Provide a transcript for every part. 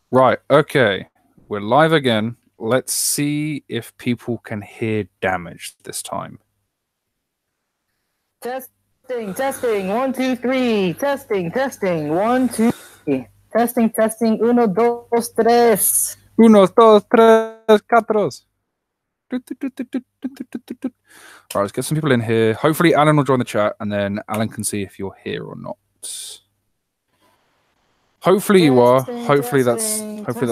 Right, okay. We're live again. Let's see if people can hear damage this time. Testing, testing, 1, 2, 3. Testing, testing, 1, 2, 3. Testing, testing, 1, 2, 3. 1, 2, 3, 4. Right, let's get some people in here. Hopefully Alan will join the chat and then Alan can see if you're here or not. Hopefully you are. Hopefully that's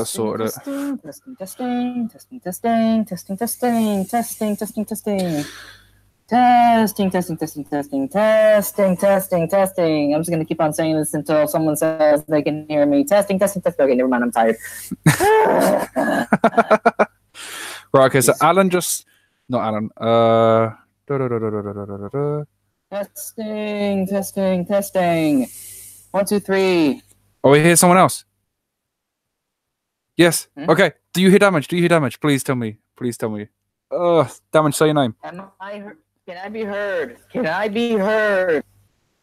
sorted it. Testing, testing, testing, testing, testing, testing, testing, testing, testing, testing. Testing, testing, testing, testing, testing, testing, testing. I'm just gonna keep on saying this until someone says they can hear me. Testing, testing, testing. Okay, never mind, I'm tired. Right, okay, so Alan just... Not Alan. Testing, testing, testing. 1, 2, 3. Oh, we hear someone else? Yes. Okay. Do you hear damage? Do you hear damage? Please tell me. Please tell me. Damage, say your name. Can I be heard? Can I be heard?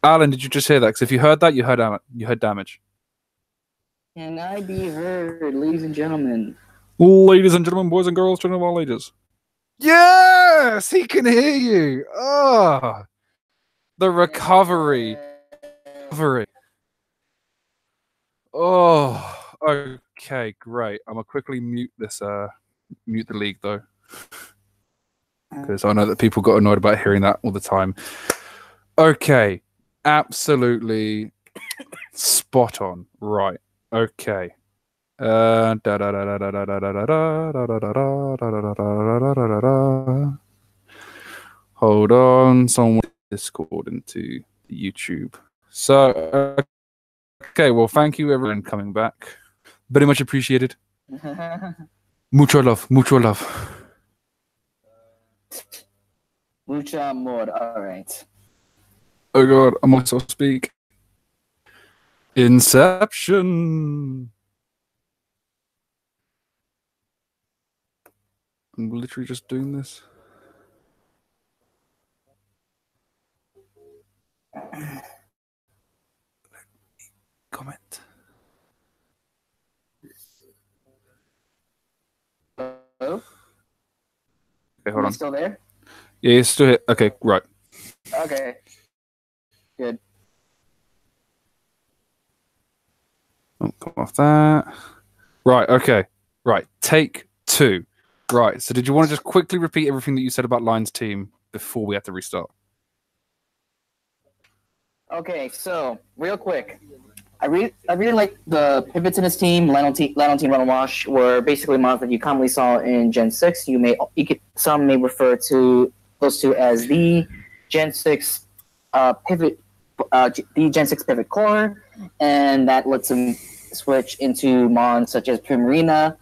Alan, did you just hear that? Because if you heard that, you heard damage. Can I be heard, ladies and gentlemen? Ladies and gentlemen, boys and girls, children of all ages. Yes! He can hear you! Oh! The recovery. Oh, okay, great. I'm gonna quickly mute this. Mute the league though, because I know that people got annoyed about hearing that all the time. Okay, absolutely spot on. Right. Okay. Hold on. Someone Discord into YouTube. So. Okay, well, thank you everyone coming back. Very much appreciated. Mucho love, mucho love. Mucho amor, all right. Oh god, I might as well speak. Inception. I'm literally just doing this. Comment. Hello? Okay, hold on. Still there? Yeah, you're still here. Okay, right. Okay. Good. Oh, come off that. Right, okay. Right, take 2. Right, so did you want to just quickly repeat everything that you said about Lion's team before we have to restart? Okay, so real quick, I really like the pivots in his team. Lionel team, Run and Wash were basically models that you commonly saw in Gen 6. Some may refer to those two as the Gen 6 pivot, the Gen 6 pivot core, and that lets him switch into mons such as Primarina,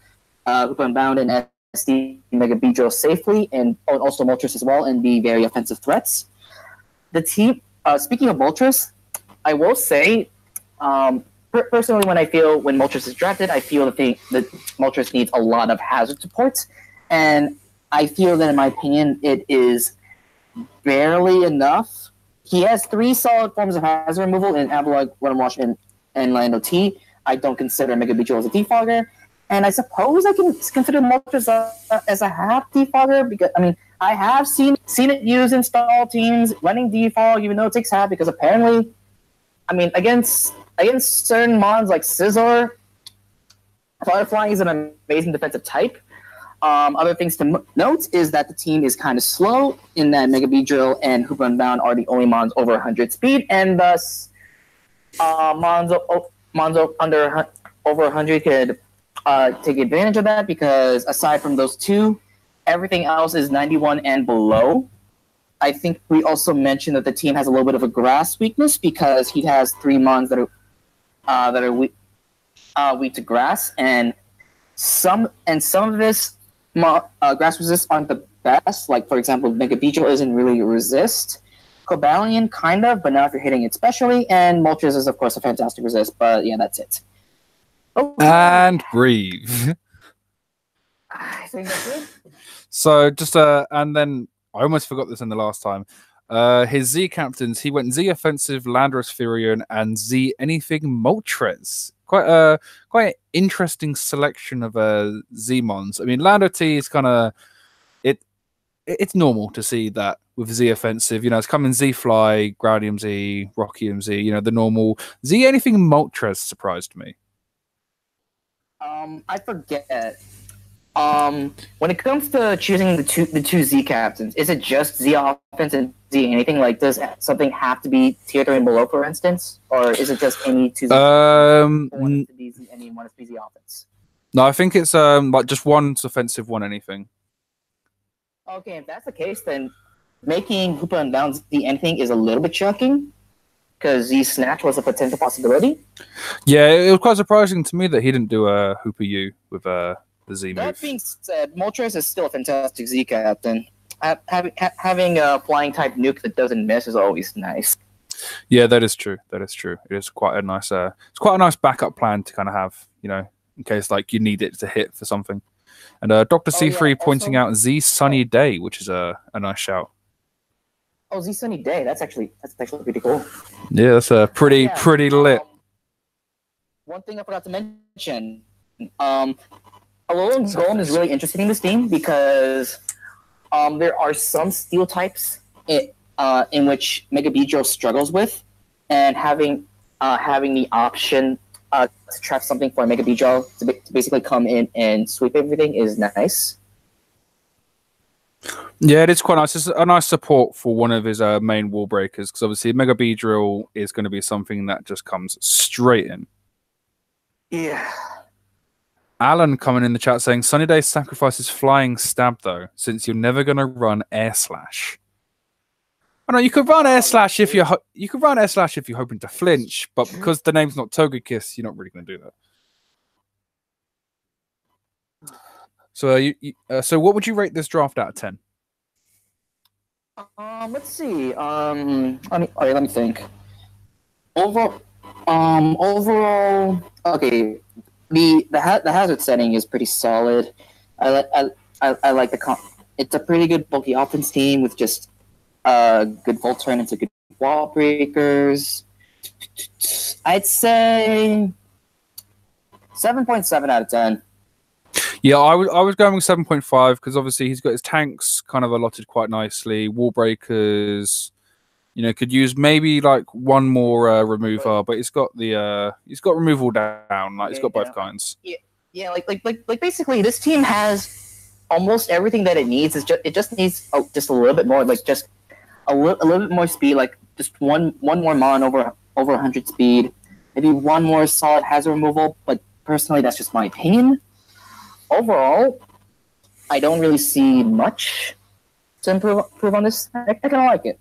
Hoop Unbound, and SD Mega Beedrill safely, and also Moltres as well, and be very offensive threats. The team. Speaking of Moltres, I will say, personally, when Moltres is drafted, I feel that Moltres needs a lot of hazard support, and I feel that, in my opinion, it is barely enough. He has 3 solid forms of hazard removal in Avalok, Run and Wash, and Lando T. I don't consider Mega Beedrill as a defogger, and I suppose I can consider Moltres as a half defogger, because, I mean, I have seen it used in stall teams running defog, even though it takes half, because apparently, I mean, against certain mons like Scizor, Firefly is an amazing defensive type. Other things to note is that the team is kind of slow, in that Mega Beedrill and Hoop Unbound are the only mons over 100 speed, and thus mons under over 100 could take advantage of that, because aside from those two, everything else is 91 and below. I think we also mentioned that the team has a little bit of a grass weakness, because he has 3 mons that are weak to grass, and some of this grass resists aren't the best. Like, for example, Mega Beedrill isn't really resist. Cobalion kind of, but not if you're hitting it specially. And Moltres is, of course, a fantastic resist. But yeah, that's it. Okay. And breathe. I think that's it. So just and then I almost forgot this in the last time. His Z captains, he went Z Offensive, Landorus Furion, and Z Anything Moltres. Quite an interesting selection of Z mons. I mean, Lando T is kind of it's normal to see that with Z Offensive. You know, it's coming Z Fly, Groundium Z, Rockium Z. You know, the normal Z Anything Moltres surprised me. I forget. When it comes to choosing the two Z captains, is it just Z offense and Z anything? Like, does something have to be tier 3 and below, for instance, or is it just any two Z? One is to be Z any, one is to be Z offense. No, I think it's like just one's offensive, one anything. Okay, if that's the case, then making Hoopa Unbound Z anything is a little bit shocking, because Z Snatch was a potential possibility. Yeah, it was quite surprising to me that he didn't do a Hoopa U with the Z move. That being said, Moltres is still a fantastic Z captain. Having a flying type nuke that doesn't miss is always nice. Yeah, that is true. That is true. It is quite a nice. It's quite a nice backup plan to kind of have, you know, in case like you need it to hit for something. And Dr. C3 pointing out Z Sunny Day, which is a nice shout. Oh, Z Sunny Day. That's actually pretty cool. Yeah, that's a pretty lit. One thing I forgot to mention. Alolan Golem is really interesting in this team because there are some steel types in which Mega Beedrill struggles with, and having the option to trap something for Mega Beedrill to basically come in and sweep everything is nice. Yeah, it is quite nice. It's a nice support for one of his main wall breakers, because obviously Mega Beedrill is going to be something that just comes straight in. Yeah. Alan coming in the chat saying Sunny Day sacrifices flying stab though, since you're never going to run air slash. I know you could run air slash if you're hoping to flinch, but because the name's not Togekiss, you're not really going to do that. So so what would you rate this draft out of 10? Let's see. Let me think. Overall, okay. The hazard setting is pretty solid. I like it's a pretty good bulky offense team with just good volt turn into good wall breakers. I'd say 7.7 out of 10. Yeah, I was going with 7.5 because obviously he's got his tanks kind of allotted quite nicely. Wall breakers, you know, could use maybe like one more remover, but he's got removal down. Like, he's got both kinds. Yeah, like basically this team has almost everything that it needs. It just needs just a little bit more, like just a little bit more speed, like just one more mon over 100 speed, maybe one more solid hazard removal. But personally, that's just my opinion. Overall, I don't really see much to improve on this. I kind of like it.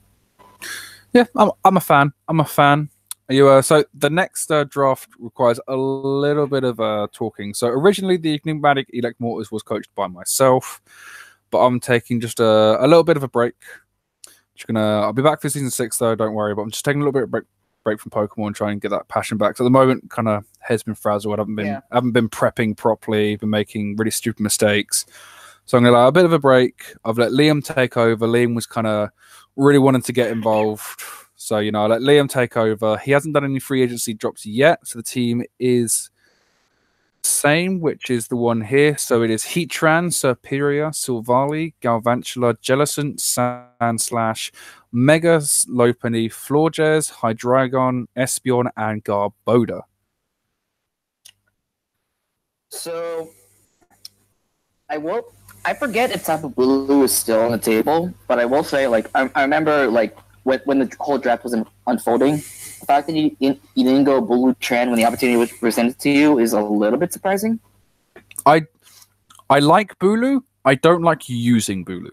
Yeah, I'm a fan. So the next draft requires a little bit of talking. So originally the Enigmatic Elect Mortars was coached by myself, but I'm taking just a little bit of a break. I'll be back for season 6 though, don't worry. But I'm just taking a little bit of break from Pokemon and try and get that passion back. So at the moment, kind of head's been frazzled. I haven't been prepping properly. Been making really stupid mistakes. So I'm gonna allow a bit of a break. I've let Liam take over. Liam was kind of really wanting to get involved. So, you know, I let Liam take over. He hasn't done any free agency drops yet. So the team is the same, which is the one here. So it is Heatran, Serperior, Silvally, Galvantula, Jellicent, Sandslash, Mega Lopunny, Florges, Hydreigon, Espeon, and Garbodor. So I forget if Tapu Bulu is still on the table, but I will say, like, I remember, like, when the whole draft was unfolding, the fact that you didn't go Bulu Tran when the opportunity was presented to you is a little bit surprising. I like Bulu. I don't like using Bulu.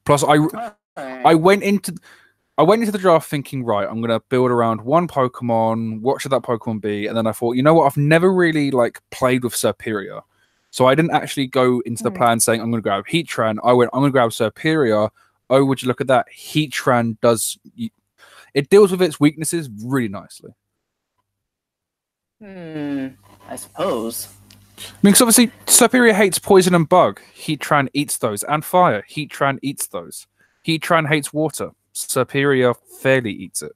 Plus, I went into the draft thinking, right, I'm gonna build around one Pokemon. What should that Pokemon be? And then I thought, you know what? I've never really like played with Serperior. So I didn't actually go into the plan saying I'm going to grab Heatran. I went, I'm going to grab Serperior. Oh, would you look at that? Heatran it deals with its weaknesses really nicely. I suppose. I mean, because obviously Serperior hates poison and bug. Heatran eats those. And fire. Heatran eats those. Heatran hates water. Superior fairly eats it.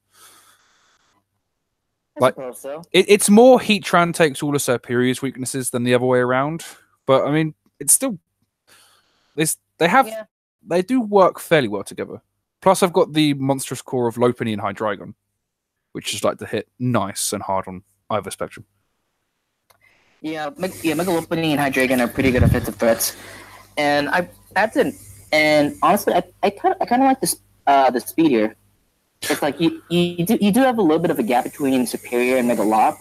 I Like, suppose so. it's more Heatran takes all of Superior's weaknesses than the other way around. But I mean, it's still they do work fairly well together. Plus, I've got the monstrous core of Lopunny and Hydreigon, which is like to hit nice and hard on either spectrum. Mega Lopunny and Hydreigon are pretty good offensive threats, and honestly, I kind of like the speed here. It's like you do have a little bit of a gap between Superior and Mega Lop,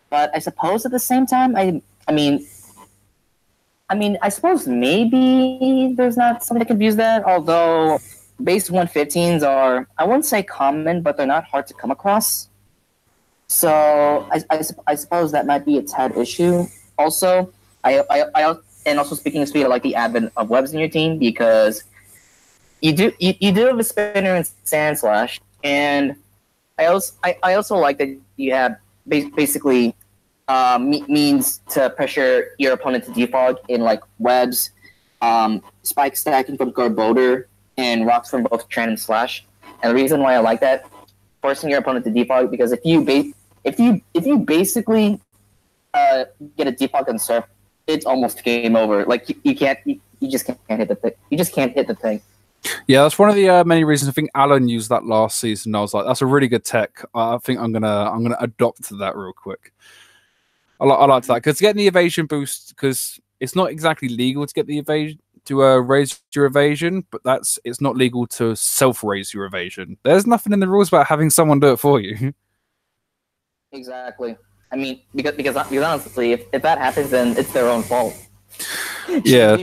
but I suppose at the same time, I suppose maybe there's not something that confuse that. Although base 115s are, I wouldn't say common, but they're not hard to come across. So I suppose that might be a tad issue. Also, and also speaking of speed, I like the advent of webs in your team because you do have a spinner and Sand Slash, and I also like that you have basically means to pressure your opponent to defog in like webs, spike stacking from Garbodor, and rocks from both Tran and Slash. And the reason why I like that, forcing your opponent to defog, because if you basically get a defog on Surf, it's almost game over. Like you just can't hit the thing. You just can't hit the thing. Yeah, that's one of the many reasons. I think Alan used that last season. I was like, that's a really good tech. I think I'm gonna adopt to that real quick. I like that because getting the evasion boost, because it's not exactly legal to get the evasion to raise your evasion, but it's not legal to self-raise your evasion. There's nothing in the rules about having someone do it for you. Exactly. I mean, because honestly, if that happens, then it's their own fault. Yeah.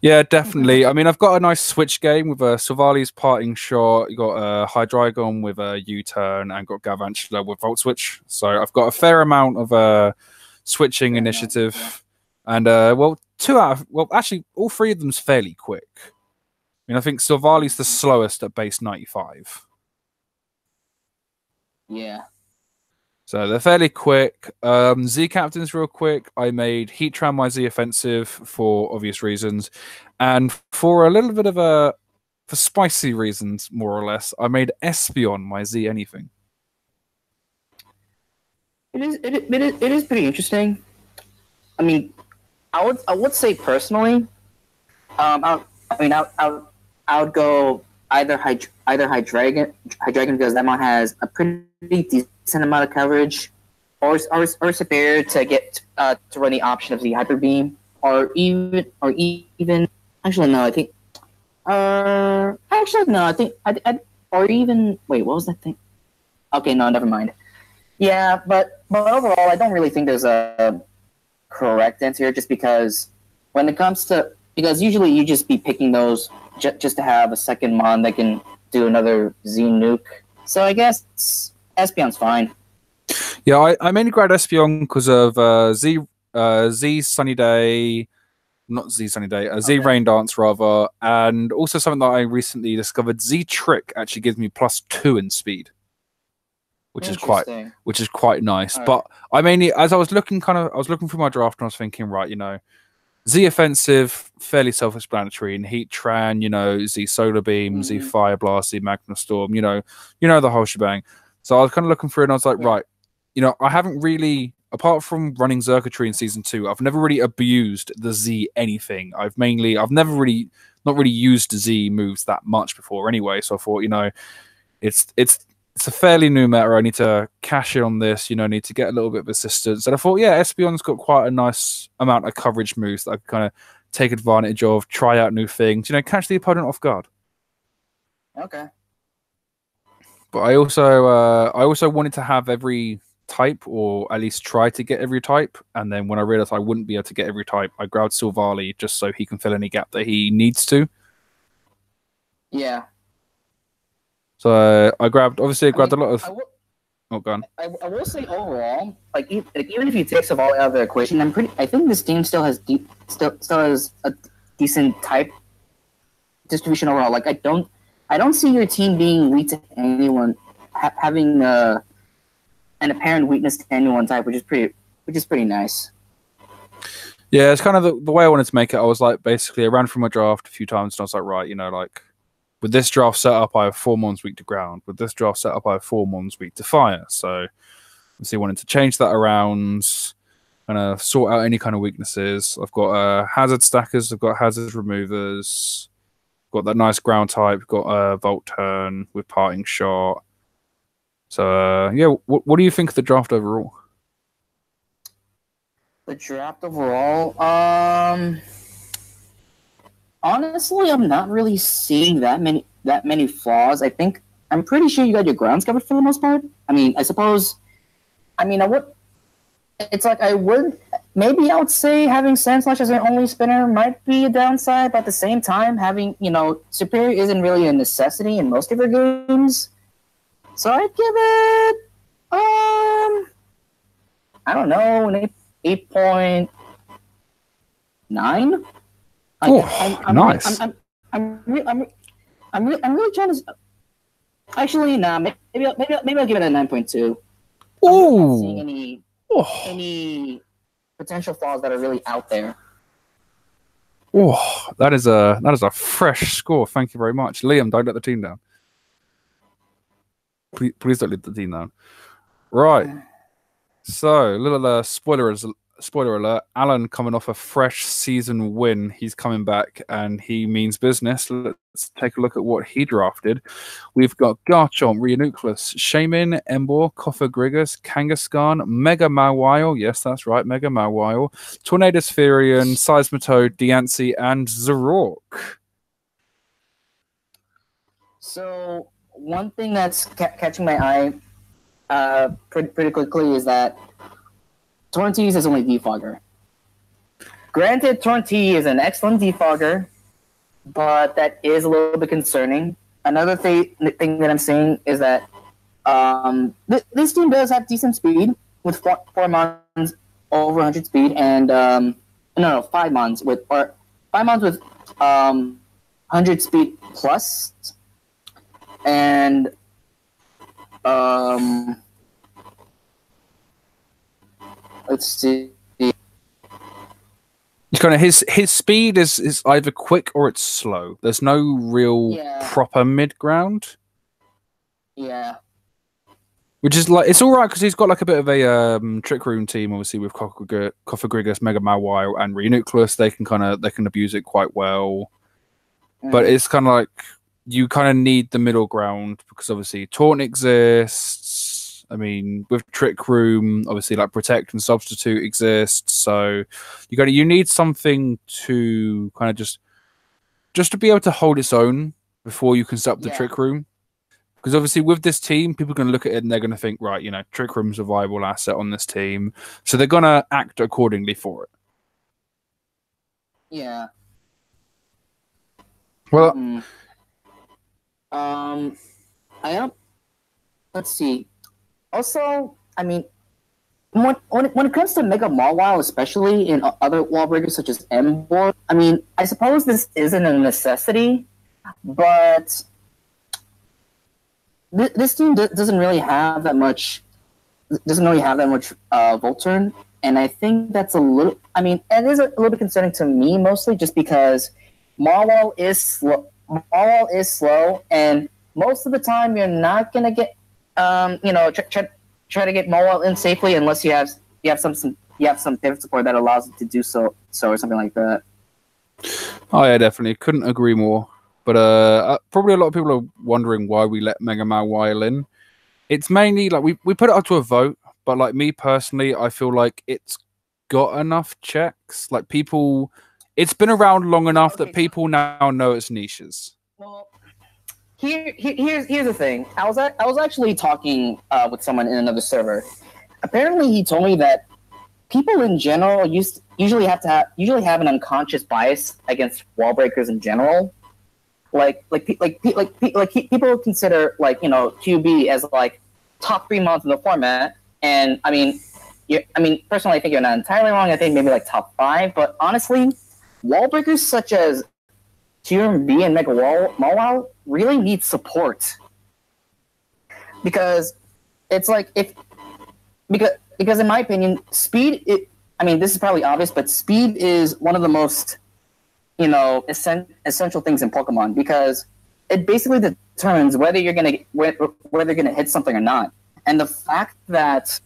Yeah, definitely. I mean, I've got a nice switch game with Silvali's parting shot. You got Hydreigon with a U-turn, and got Galvantula with Volt Switch. So I've got a fair amount of switching initiative, and actually, all three of them's fairly quick. I mean, I think Silvali's the slowest at base 95. Yeah. So they're fairly quick. Z Captain's real quick. I made Heatran my Z offensive for obvious reasons. And for a little bit of for spicy reasons, more or less, I made Espeon my Z anything. It is pretty interesting. I mean, I would say personally, I would go either Hydreigon because that one has a pretty decent amount of coverage, or Superior to get to run the option of the Hyper Beam, or even actually no, I think or even wait, what was that thing? Okay, no, never mind. Yeah, but overall, I don't really think there's a correct answer here, just because when it comes to, because usually you just be picking those just to have a second mon that can do another Z nuke. So I guess Espeon's fine. Yeah, I mainly grabbed Espeon because of Z Sunny Day, not Z Sunny Day, Z Rain Dance rather, and also something that I recently discovered. Z Trick actually gives me +2 in speed, which is quite nice. Right. But I mainly, as I was looking through my draft and I was thinking, right, Z offensive, fairly self-explanatory. In Heatran, Z Solar Beam, Z Fire Blast, Z Magna Storm, the whole shebang. So I was kind of looking through and I was like, right, I haven't really, apart from running Xurkitree in Season 2, I've never really abused the Z anything. I've never really, not really used Z moves that much before anyway. So I thought, it's a fairly new meta. I need to cash in on this, need to get a little bit of assistance. And I thought, yeah, Espeon's got quite a nice amount of coverage moves that I could kind of take advantage of, try out new things, catch the opponent off guard. Okay. But I also wanted to have every type, or at least try to get every type. And then when I realized I wouldn't be able to get every type, I grabbed Silvally just so he can fill any gap that he needs to. Yeah. So I grabbed a lot of. Oh, go on. I will say overall, even if you take Silvally out of the equation, I think this team still has a decent type distribution overall. Like I don't see your team being weak to anyone, having an apparent weakness to any one type, which is pretty nice. Yeah, it's kind of the way I wanted to make it. I was like, basically, I ran through my draft a few times, and I was like, right, with this draft setup, I have 4 Mons weak to ground. With this draft setup, I have 4 Mons weak to fire. So obviously wanting to change that around, kind of sort out any kind of weaknesses. I've got hazard stackers, I've got hazard removers, got that nice ground type, got a Volt Turn with parting shot. So yeah, what do you think of the draft overall? The draft overall, honestly, I'm not really seeing that many flaws. I'm pretty sure you got your grounds covered for the most part. I mean, I suppose. I mean, it's like I would. Maybe I would say having Sandslash as an only spinner might be a downside, but at the same time, having Superior isn't really a necessity in most of your games. So I'd give it I don't know, an 8.9. Nice. I'm really trying to. Actually, nah. Maybe I'll give it a 9.2. I'm not seeing any potential flaws that are really out there. Oh, that is a fresh score. Thank you very much, Liam. Don't let the team down. Please don't let the team down. Right. So, little spoiler alert. Alan coming off a fresh season win. He's coming back and he means business. Let's take a look at what he drafted. We've got Garchomp, Reuniclus, Shaman, Emboar, Kofagrigus, Kangaskhan, Mega Mawile. Yes, that's right, Mega Mawile. Tornadus Furion, Seismitoad, Diancie, and Zoroark. So, one thing that's catching my eye pretty quickly is that Torntees is only defogger. Granted, Torntea is an excellent defogger, but that is a little bit concerning. Another thing that I'm seeing is that this team does have decent speed with 4 Mons over 100 speed, and 5 Mons with 100 speed plus, and let's see. It's kind of his speed is either quick or it's slow. There's no real proper mid ground. Yeah. Which is like, it's all right because he's got like a bit of a trick room team, obviously with Kofagrigus, Mega Mawile, and Reuniclus. They can abuse it quite well. But it's kind of like you kind of need the middle ground because obviously Taunt exists. I mean, with Trick Room, obviously like Protect and Substitute exists. So you need something to kind of just to be able to hold its own before you can set up the Trick Room. Because obviously with this team, people are going to look at it and they're going to think, right, Trick Room's a viable asset on this team. So they're going to act accordingly for it. Yeah. Well, let's see. Also, I mean, when it comes to Mega Mawile, especially in other wall breakers such as Emboar, I mean, I suppose this isn't a necessity, but this team doesn't really have that much. Volt Turn, and I think that's a little. I mean, it is a little bit concerning to me, mostly just because Mawile is slow. And most of the time you're not gonna get. Try to get Mawile in safely unless you have some pivot support that allows it to do so or something like that. Oh yeah, definitely couldn't agree more. But probably a lot of people are wondering why we let Mega Mawile in. It's mainly like we put it up to a vote, but like me personally, I feel like it's got enough checks. Like people, it's been around long enough that people now know its niches. Well, Here's the thing. I was actually talking with someone in another server. Apparently, he told me that people in general usually have an unconscious bias against wall breakers in general. People consider QB as like top 3 Mons in the format, and I mean, personally, I think you're not entirely wrong. I think maybe like top 5, but honestly, wall breakers such as G.P.B.A and Mega Mawile really need support because it's like because in my opinion, speed. This is probably obvious, but speed is one of the most essential things in Pokemon because it basically determines whether you're gonna hit something or not. And the fact that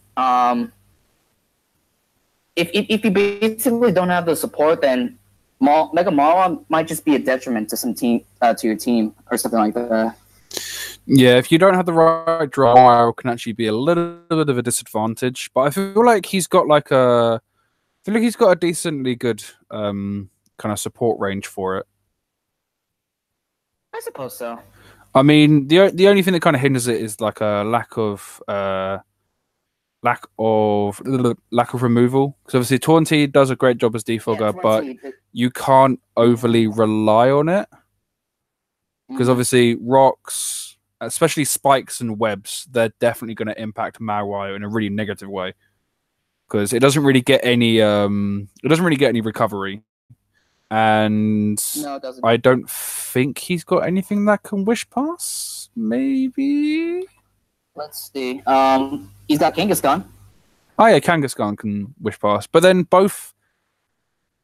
if you basically don't have the support, then Mega Marwa might just be a detriment to some team to your team or something like that. Yeah, if you don't have the right draw, it can actually be a little bit of a disadvantage. But I feel like he's got a decently good kind of support range for it. I suppose so. I mean, the only thing that kind of hinders it is like a lack of removal. Because obviously Taunty does a great job as defogger, but you can't overly rely on it. Because obviously rocks, especially spikes and webs, they're definitely going to impact Mawile in a really negative way. Because it doesn't really get any recovery. And no, it doesn't. I don't think he's got anything that can wish pass. Maybe. Let's see. He's got Kangaskhan. Oh yeah, Kangaskhan can wish pass, but then both,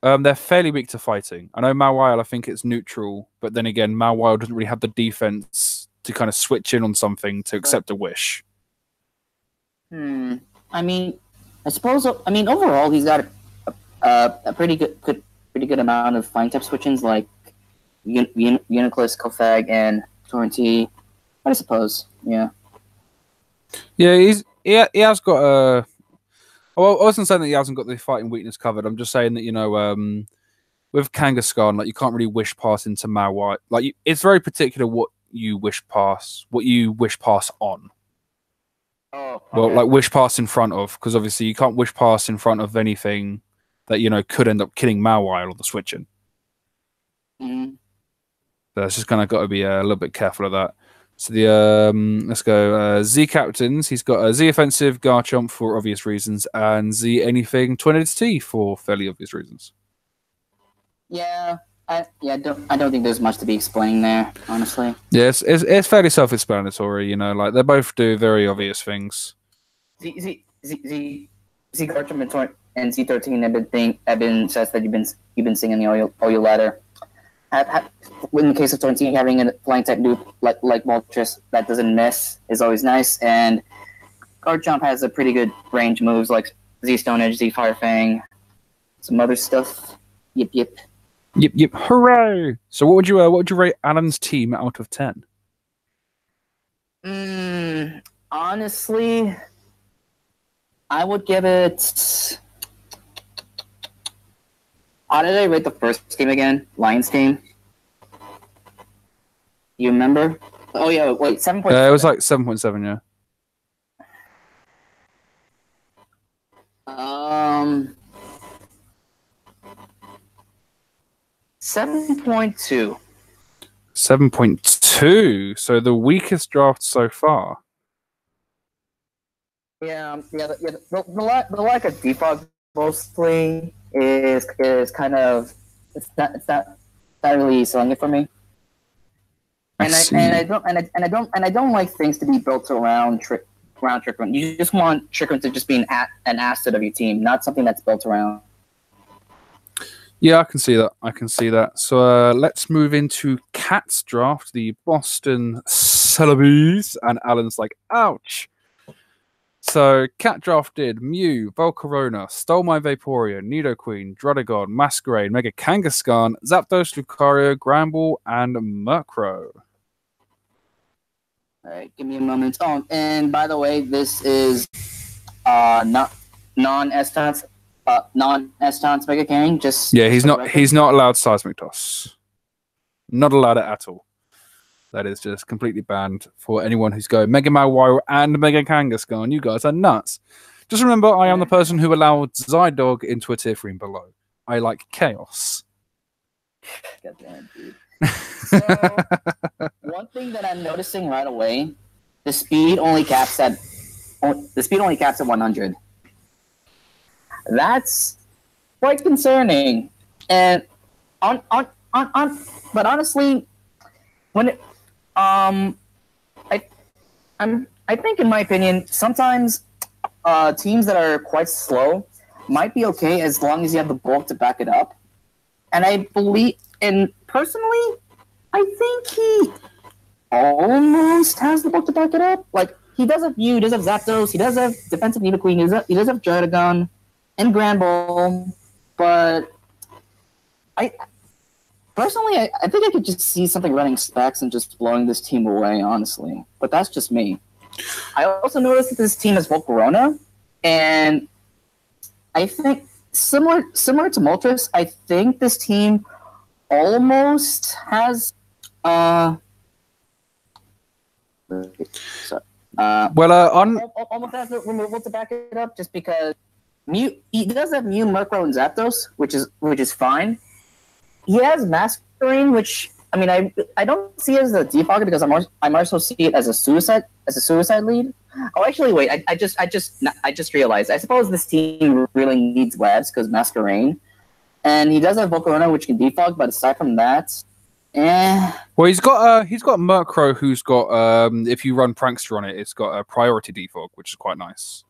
they're fairly weak to fighting. I know Mawile, I think it's neutral, but then again, Mawile doesn't really have the defense to kind of switch in on something to accept a wish. I mean, I suppose. I mean, overall, he's got a pretty good amount of flying type switch-ins like Uniclus, Kofag, and Torrenty. I suppose, yeah. Yeah, he has got a. Well, I wasn't saying that he hasn't got the fighting weakness covered. I'm just saying that with Kangaskhan, like you can't really wish pass into Mawile. Like it's very particular what you wish pass on. Oh, okay. Well, like wish pass in front of, because obviously you can't wish pass in front of anything that could end up killing Mawile or the switching. Mm-hmm. So it's just kind of got to be a little bit careful of that. So the let's go Z captains. He's got a Z offensive, Garchomp for obvious reasons, and Z anything Tornadus T for fairly obvious reasons. Yeah, I don't think there's much to be explaining there, honestly. Yes, it's fairly self-explanatory. Like they both do very obvious things. Z Garchomp and Z13 have been sets that you've been seeing in the Oil ladder. In the case of Torrenty, having a flying type dupe like Moltres that doesn't miss is always nice, and Garchomp has a pretty good range moves like Z Stone Edge, Z Fire Fang, some other stuff. Yip. Hooray! So what would you rate Alan's team out of 10? Honestly, I would give it. How did I rate the first team again? Lions team? You remember? Oh, yeah, wait, 7.7. It was like 7.7, yeah. 7.2. 7.2? So the weakest draft so far. Yeah. The lack of defog mostly is kind of it's not really selling it for me. And I don't like things to be built around Trick Room. You just want Trick Room to just be an asset of your team, not something that's built around. Yeah, I can see that. So let's move into Cat's draft, the Boston Celebes, and Alan's like, ouch. So, Cat drafted Mew, Volcarona, Stole My Vaporeon, Nidoqueen, Druddigon, Masquerade, Mega Kangaskhan, Zapdos, Lucario, Gramble, and Murkrow. Alright, give me a moment. Oh, and by the way, this is non-Estance Mega King. He's not allowed Seismic Toss. Not allowed it at all. That is just completely banned for anyone who's going Mega Mawile and Mega Kangaskhan. You guys are nuts. Just remember, I am the person who allowed Zydog into a tier 3 and below. I like chaos. God damn it, dude. So, one thing that I'm noticing right away, the speed only caps at 100. That's quite concerning. And but honestly, when I think, in my opinion, sometimes teams that are quite slow might be okay as long as you have the bulk to back it up. And I believe, and personally, I think almost has the book to back it up. Like, he does have Mew, he does have Zapdos, he does have Defensive Nidoqueen, he does have Druddigon and Granbull, but I personally, I think I could just see something running Specs and just blowing this team away, honestly. But that's just me. I also noticed that this team has Volcarona, and I think similar to Moltres, I think this team almost has almost has the removal to back it up, just because he does have Mew, Murkrow, and Zapdos, which is fine. He has Masquerain, which I mean, I don't see it as a defogger because I more so see it as a suicide lead. Oh, actually, wait, I just realized. I suppose this team really needs webs because Masquerain, and he does have Volcarona, which can defog. But aside from that, Well, he's got Murkrow, who's got if you run Prankster on it, it's got a priority defog, which is quite nice.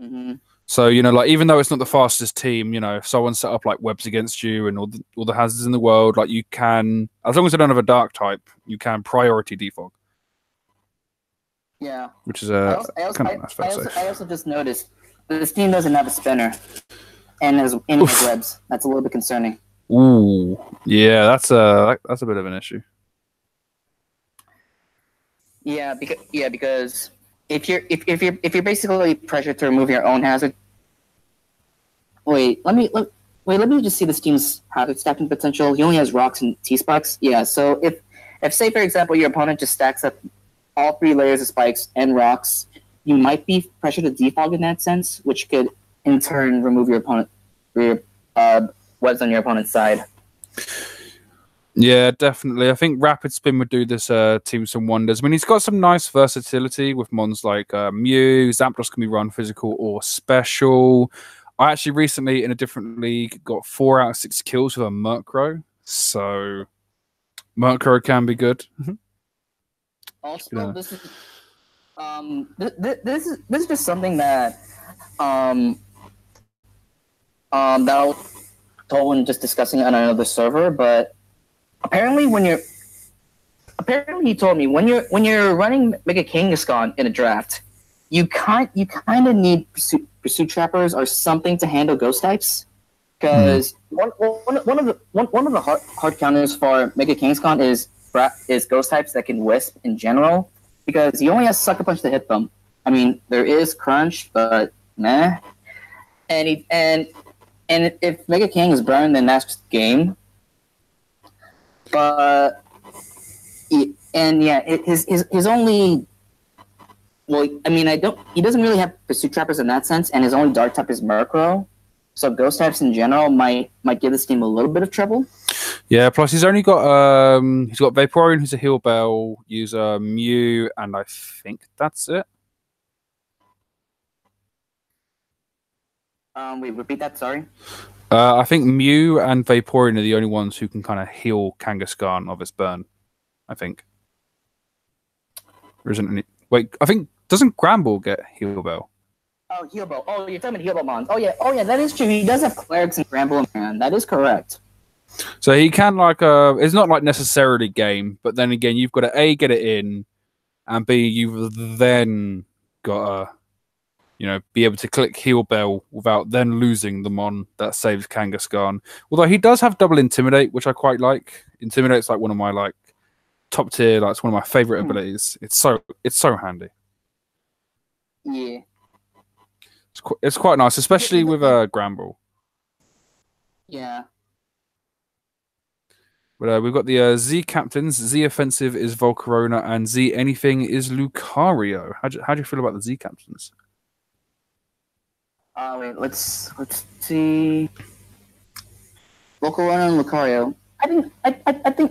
Mm-hmm. So, like, even though it's not the fastest team, if someone set up, like, webs against you and all the hazards in the world, like, you can, as long as they don't have a dark type, you can priority defog. Yeah. Which is a kind of nice. I also just noticed that this team doesn't have a spinner and has webs. That's a little bit concerning. Ooh. Yeah, that's a bit of an issue. Yeah, because if you're basically pressured to remove your own hazard. Let me just see this team's hazard stacking potential. He only has rocks and T-Sparks. Yeah, so if say, for example, your opponent just stacks up all 3 layers of spikes and rocks, you might be pressured to defog in that sense, which could, in turn, remove your webs on your opponent's side. Yeah, definitely. I think Rapid Spin would do this team some wonders. I mean, he's got some nice versatility with mons like Mew. Zapdos can be run physical or special. I actually recently, in a different league, got 4 out of 6 kills with a Murkrow. So, Murkrow can be good. Also, this is just something that that I was told when just discussing on another server, but apparently he told me when you're running Mega Kangaskhan in a draft, you kind of need pursuit trappers or something to handle ghost types, because one of the hard counters for Mega Kangaskhan is ghost types that can wisp in general, because he only has Sucker Punch to hit them. I mean, there is Crunch, but meh. And if Mega King is burned, then that's just game. But his only, well, I mean, he doesn't really have pursuit trappers in that sense, and his only dark type is Murkrow. So ghost types in general might give this team a little bit of trouble. Yeah, plus he's only got Vaporeon, who's a heal bell user, Mew, and I think that's it. Wait, repeat that, sorry. I think Mew and Vaporeon are the only ones who can kind of heal Kangaskhan of its burn, I think. There isn't any... Wait, I think... Doesn't Granbull get heal bell? Oh, heal bell. Oh, you're talking about heal bell mons. Oh yeah, that is true. He does have Clerics and Granbull, man. That is correct. So he can, like, it's not like necessarily game, but then again, you've got to A, get it in, and B, you've then got to, be able to click heal bell without then losing the mon that saves Kangaskhan. Although he does have double intimidate, which I quite like. Intimidate's like one of my top tier, it's one of my favorite abilities. It's so handy. Yeah. It's quite nice, especially with Granbull. Yeah. But we've got the Z captains. Z offensive is Volcarona, and Z anything is Lucario. How do you feel about the Z captains? Wait, let's see. Volcarona and Lucario. I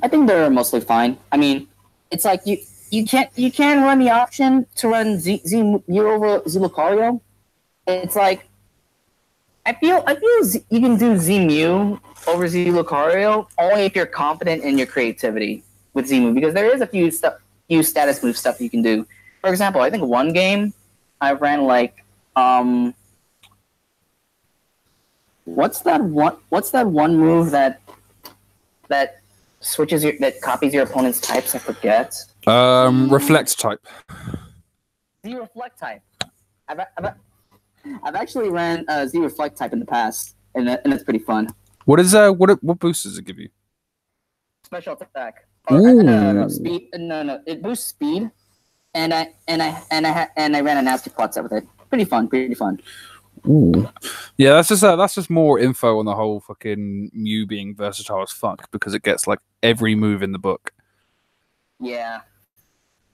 think they're mostly fine. I mean, it's like you can run the option to run Z Mew over Z Lucario. It's like I feel you can do Z Mew over Z Lucario only if you're confident in your creativity with Z Mew, because there is a few status move stuff you can do. For example, I think one game I ran what's that one move that that copies your opponent's types. I forget. Reflect type. Z reflect type. I've actually ran Z reflect type in the past, and that's pretty fun. What is what boost does it give you? Special attack. No, Speed. No. It boosts speed, and I ran a nasty plot set with it. Pretty fun. Ooh. Yeah, that's just more info on the whole fucking Mew being versatile as fuck because it gets like every move in the book. Yeah.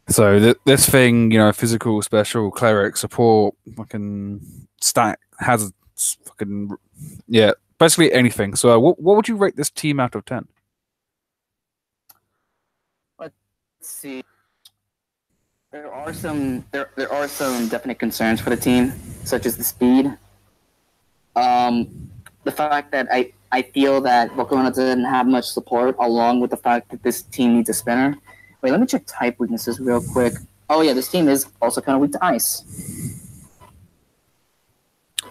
So this thing, physical, special, cleric, support, fucking stack has fucking basically anything. So what would you rate this team out of 10? Let's see. There are some definite concerns for the team, such as the speed. The fact that I feel that Volcano doesn't have much support, along with the fact that this team needs a spinner. Wait, let me check type weaknesses real quick. Oh yeah, this team is also kind of weak to ice.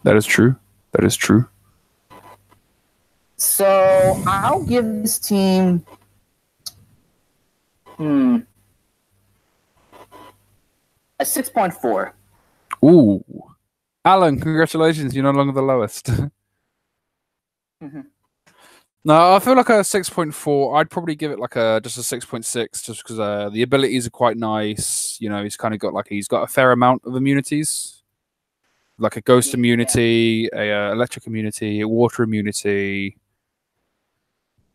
That is true. So I'll give this team a 6.4. Ooh. Alan, congratulations, you're no longer the lowest. No, I feel like a 6.4. I'd probably give it like just a 6.6, just because the abilities are quite nice. He's kind of got he's got a fair amount of immunities, like a ghost immunity, a electric immunity, a water immunity,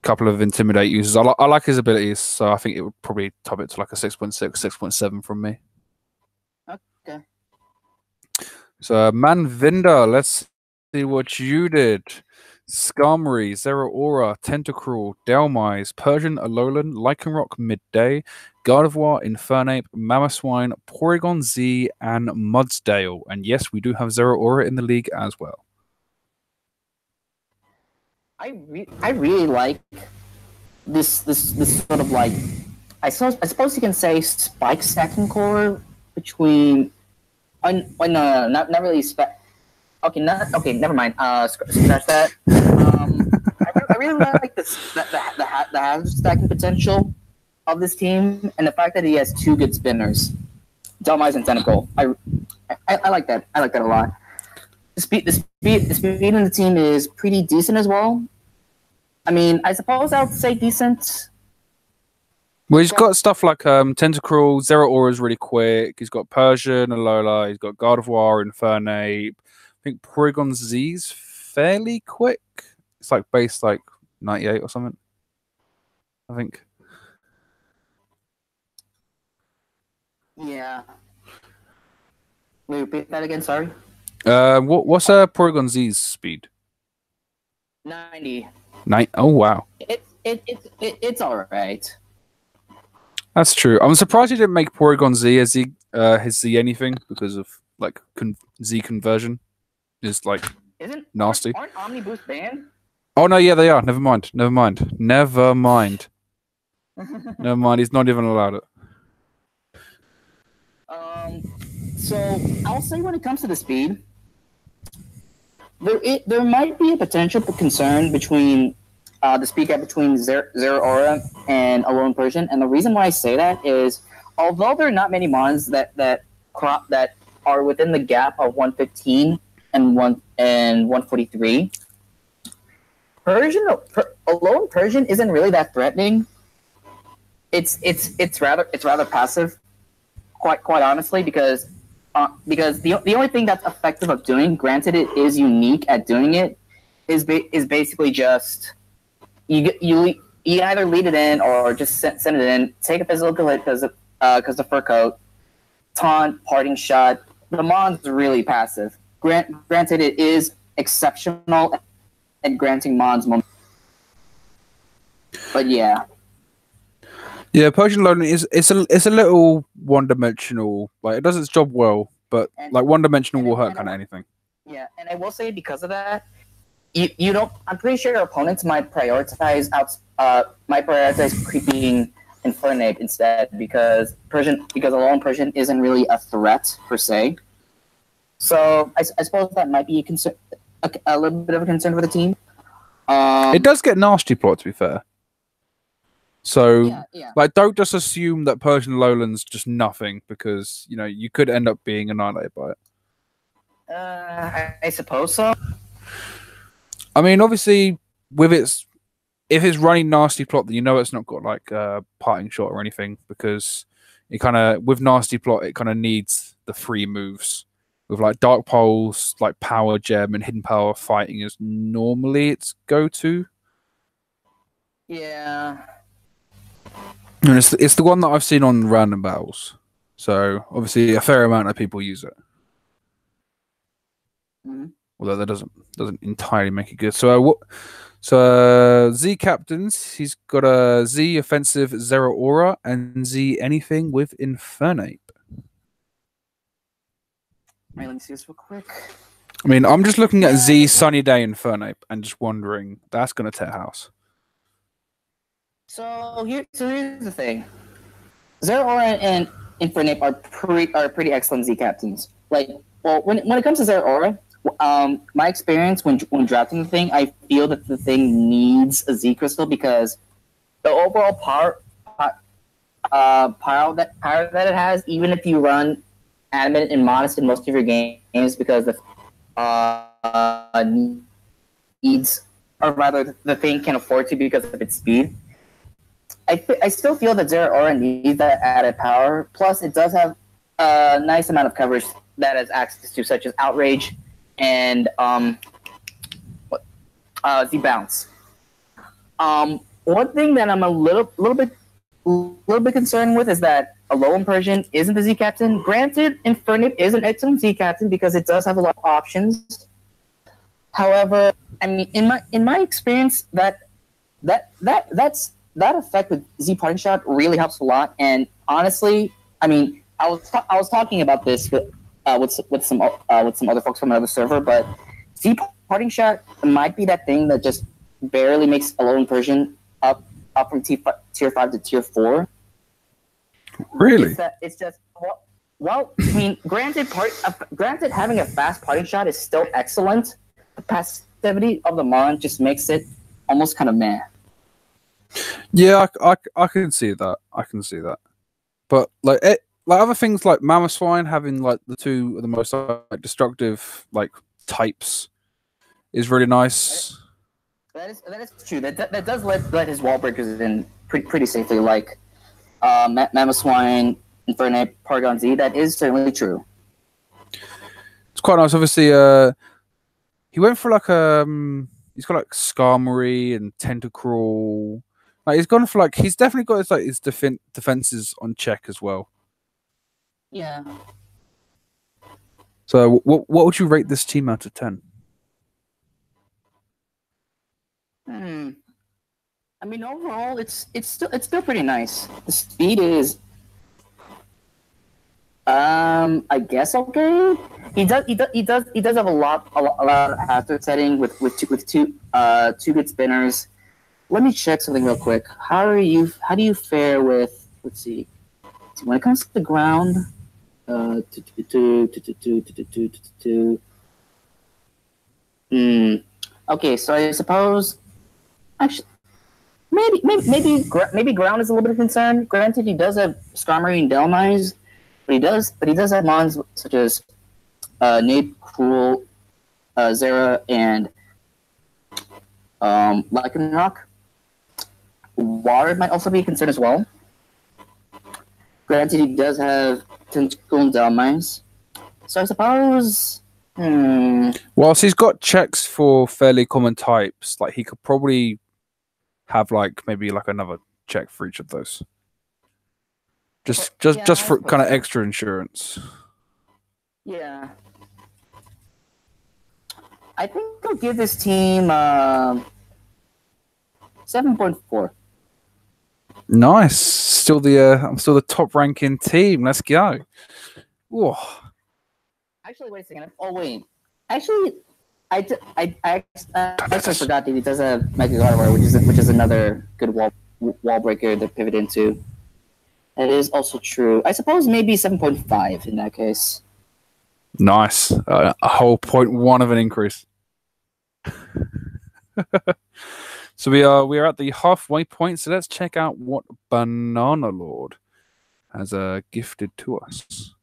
a couple of intimidate uses. I like his abilities, so I think it would probably top it to like a 6.6, 6.7 from me. Okay. So Manvinda, let's see what you did. Skarmory, Zeraora, Tentacruel, Delmise, Persian, Alolan, Lycanroc, Midday, Gardevoir, Infernape, Mamoswine, Porygon Z, and Mudsdale. And yes, we do have Zeraora in the league as well. I really like this sort of I suppose you can say spike stacking core between no, not really Okay, never mind. Scratch that. I really like the hazard stacking potential of this team, and the fact that he has two good spinners, Delmise and Tentacle. I like that. I like that a lot. The speed in the team is pretty decent as well. I mean, I suppose I would say decent. Well, he's got stuff like Tentacruel, Zeraora is really quick. He's got Persian, Alola. He's got Gardevoir, Infernape. I think Porygon Z's fairly quick. It's like base 98 or something. I think. Yeah. Wait, repeat that again. Sorry. What's Porygon Z's speed? 90. Oh wow. It's all right. That's true. I'm surprised he didn't make Porygon Z as his Z anything because of Z conversion. Is nasty. Aren't Omni Boost banned? Oh no, yeah, they are. Never mind. Never mind. He's not even allowed it. So I'll say when it comes to the speed, there might be a potential concern between the speed gap between Zeraora and Alolan Persian, and the reason why I say that is although there are not many mons that are within the gap of 115 and 143. Alolan Persian isn't really that threatening. It's rather passive, quite honestly, because the only thing that's effective of doing, granted it is unique at doing it, is basically just you either lead it in or just send it in, take a physical hit because of fur coat, taunt, parting shot. The mon's really passive. Granted, it is exceptional at granting mons momentum. But yeah. Yeah, Persian Alolan it's a little one-dimensional. It does its job well, but one-dimensional will hurt kind of anything. Yeah, and I will say because of that, you don't. I'm pretty sure your opponents might prioritize creeping Infernape instead because Alolan Persian isn't really a threat per se. So I suppose that might be a little bit of a concern for the team. It does get nasty plot, to be fair. So, Yeah. like, don't just assume that Persian lowland's just nothing, because you could end up being annihilated by it. I suppose so. I mean, obviously, with if it's running nasty plot, then it's not got like a parting shot or anything, because it kind of, with nasty plot, it kind of needs the free moves. With like dark poles, like power gem and hidden power, fighting is normally its go-to. Yeah. And it's the one that I've seen on random battles. So obviously a fair amount of people use it. Mm-hmm. Although that doesn't entirely make it good. So Z captains, he's got a Z offensive Zero Aura and Z anything with Infernape. Right, let me see this real quick. I mean, I'm just looking at Z Sunny Day Infernape and just wondering, that's gonna tear house. So here's the thing. Zero Aura and Infernape are pretty excellent Z captains. Like, well, when it comes to Zero Aura, my experience when drafting the thing, I feel that the thing needs a Z crystal, because the overall power that it has, even if you run Animate and Modest in most of your games, because the needs, or rather the thing can afford to because of its speed. I still feel that Zero Aura needs that added power. Plus, it does have a nice amount of coverage that it has access to, such as Outrage and Z Bounce. One thing that I'm a little bit concerned with is that Alolan Persian isn't the Z captain. Granted, Infernape is an excellent Z captain because it does have a lot of options. However, I mean, in my experience, that effect with Z Parting Shot really helps a lot. And honestly, I mean, I was talking about this with some other folks from another server, but Z Parting Shot might be that thing that just barely makes Alolan Persian up from tier 5 to tier 4. Really? It's just well, I mean, granted, having a fast parting shot is still excellent. The passivity of the Mon just makes it almost kind of meh. Yeah, I can see that. I can see that. But like other things like Mamoswine having like the two of the most like destructive like types is really nice. That is true. That does let his wall breakers in pretty safely, like Mamoswine, Infernape, Paragon Z. That is certainly true. It's quite nice. Obviously, he went for like he's got like Skarmory and Tentacruel. Like he's gone for like, he's definitely got his defenses on check as well. Yeah. So what would you rate this team out of 10? I mean, overall, it's still pretty nice. The speed is, I guess, okay. He does have a lot of hazard setting with two good spinners. Let me check something real quick. How do you fare with? Let's see. When it comes to the ground, okay, so I suppose actually maybe ground is a little bit of concern. Granted, he does have Skarmory and Delmise, but he does have mons such as Nape, Cruel, Zera, and Lycanroc. Water might also be a concern as well. Granted, he does have Tentacle and Delmise. So I suppose... Whilst he's got checks for fairly common types, like he could probably have like maybe like another check for each of those. Just for kind of extra insurance. Yeah. I think I'll give this team 7.4. Nice. Still I'm still the top ranking team. Let's go. Whoa. Actually, wait a second. Oh wait. Actually, I actually forgot that he does have Mega Gardevoir, which is another good wall breaker to pivot into. That is also true. I suppose maybe 7.5 in that case. Nice. A whole 0.1 of an increase. So we are at the halfway point. So let's check out what Banana Lord has gifted to us.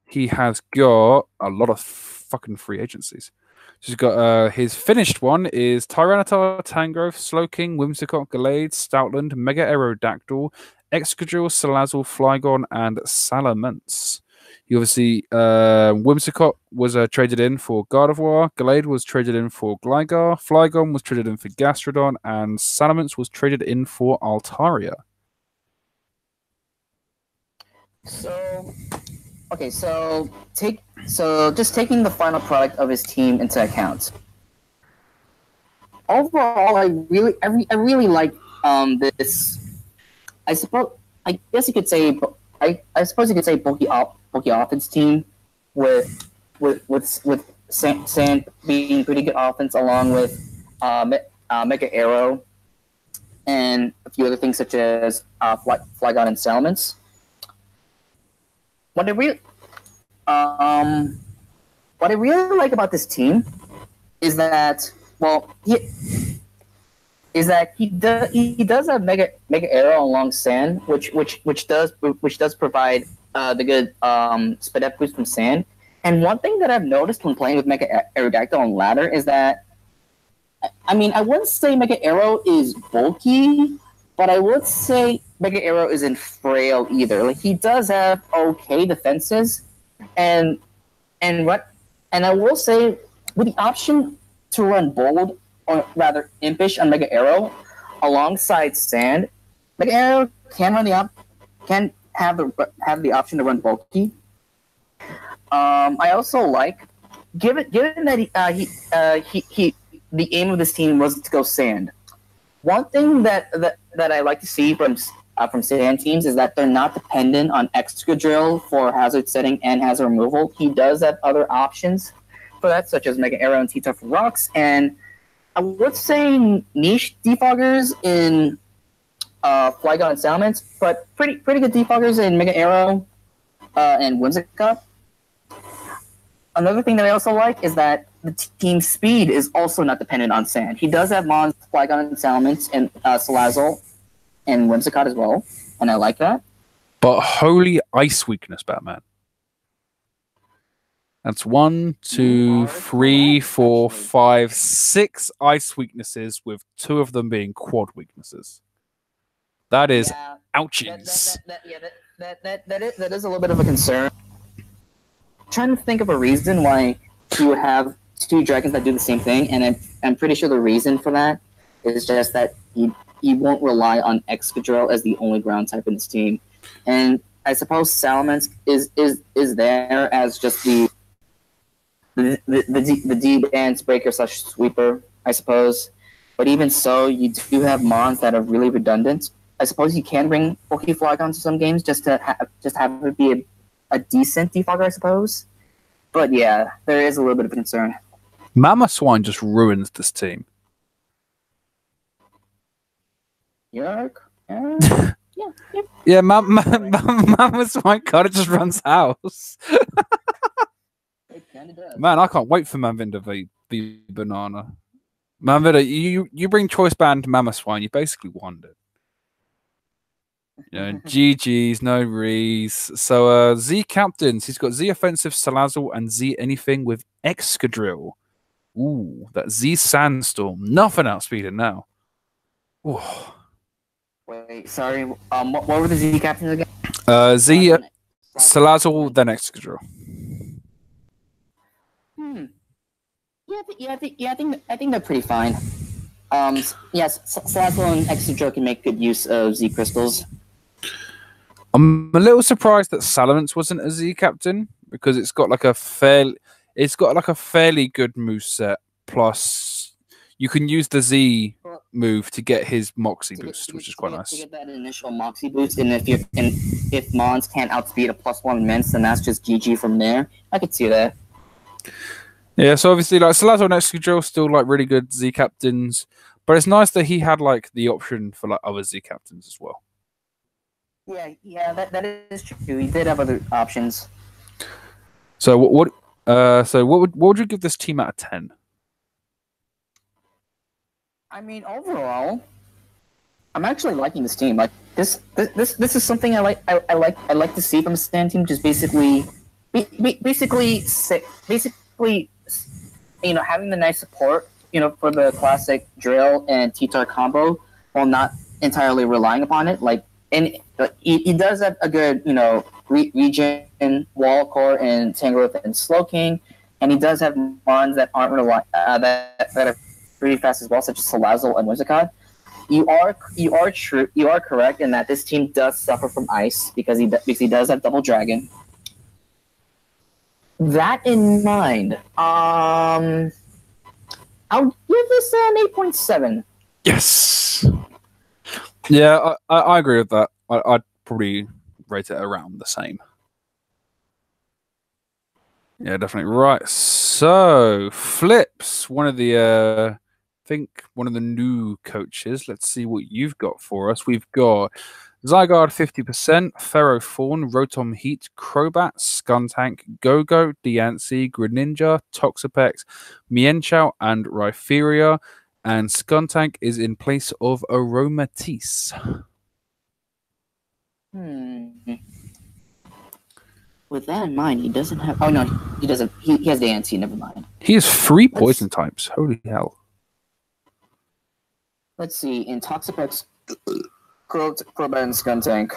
He has got a lot of fucking free agencies. He's got his finished one is Tyranitar, Tangrowth, Slowking, Whimsicott, Gallade, Stoutland, Mega Aerodactyl, Excadrill, Salazzle, Flygon, and Salamence. He obviously Whimsicott was traded in for Gardevoir, Gallade was traded in for Gligar, Flygon was traded in for Gastrodon, and Salamence was traded in for Altaria. So, okay, so just taking the final product of his team into account. Overall, I really like this. I guess you could say I suppose you could say bulky offense team with Sand being pretty good offense along with Mega Arrow and a few other things such as Flygon and Salamence. What I really like about this team is that he does have Mega Arrow along Sand, which does provide the good speed up boost from Sand. And one thing that I've noticed when playing with Mega Aerodactyl on ladder is that, I mean, I wouldn't say Mega Arrow is bulky, but I would say Mega Arrow isn't frail either. Like, he does have okay defenses, and I will say with the option to run bold, or rather impish on Mega Arrow alongside Sand, Mega Arrow can have the option to run bulky. I also like, given that the aim of this team was to go Sand. One thing that I like to see from Sand teams is that they're not dependent on Excadrill for hazard setting and hazard removal. He does have other options for that, such as Mega Arrow and T-Tough for Rocks, and I would say niche defoggers in Flygon and Salamence, but pretty good defoggers in Mega Arrow and Whimsicott. Another thing that I also like is that the team's speed is also not dependent on Sand. He does have Mons, Flygon, and Salamence, and Salazzle, and Whimsicott as well, and I like that. But holy ice weakness, Batman. That's 1, 2, 3, 4, 5, 6 ice weaknesses, with 2 of them being quad weaknesses. That is ouchies. That is a little bit of a concern. I'm trying to think of a reason why he would have 2 dragons that do the same thing, and I'm pretty sure the reason for that is just that he won't rely on Excadrill as the only ground type in his team, and I suppose Salamence is there as just the D-Band breaker / sweeper, I suppose. But even so, you do have Mons that are really redundant. I suppose you can bring bulky Flygon to some games just to have it be a decent defogger, I suppose. But yeah, there is a little bit of concern. Mamoswine just ruins this team. Yeah. Yeah, Mamoswine kind of just runs house. It kind of does. Man, I can't wait for Manvinda v Banana. Manvinda, you bring Choice Band to Mamoswine, you basically won it. You know, GG's, no rees. So Z captains, he's got Z offensive, Salazzle, and Z anything with Excadrill. Ooh, that Z Sandstorm. Nothing outspeeding now. Ooh. Wait, sorry. What were the Z captains again? Z Salazzle, then Excadrill. I think they're pretty fine. Yes, Salazzle and Excadrill can make good use of Z crystals. I'm a little surprised that Salamence wasn't a Z captain, because it's got like a fairly good moveset. Plus, you can use the Z move to get his Moxie boost, which is quite nice. To get that initial Moxie boost, and if Mons can't outspeed a +1 Mince, then that's just GG from there. I could see that. Yeah, so obviously, like Salazzle and Excadrill still like really good Z captains, but it's nice that he had like the option for like other Z captains as well. Yeah, that is true. He did have other options. So what would you give this team out of 10? I mean, overall, I'm actually liking this team. Like this is something I like. I like to see from a stand team. Just basically, basically, having the nice support. For the classic drill and T-tar combo, while not entirely relying upon it. Like, and he does have a good, regen, wall core, and Tangrowth and Slowking, and he does have mons that aren't that are pretty fast as well, such as Salazzle and Whimsicott. You are correct in that this team does suffer from ice because he does have double dragon. That in mind, I'll give this an 8.7. Yes. Yeah, I agree with that. I'd probably rate it around the same. Yeah, definitely. Right. So, Flips, one of the one of the new coaches. Let's see what you've got for us. We've got Zygarde 50%, Ferrothorn, Rotom Heat, Crobat, Skuntank, Go-Go, Diancie, Greninja, Toxapex, Mienshao, and Rhyperior. And Skuntank is in place of Aromatisse. With that in mind, he doesn't have... Oh, no, he doesn't. He has Diancie, never mind. He has 3 poison types. Holy hell. Let's see. In Toxapex, Crobat, and Skuntank.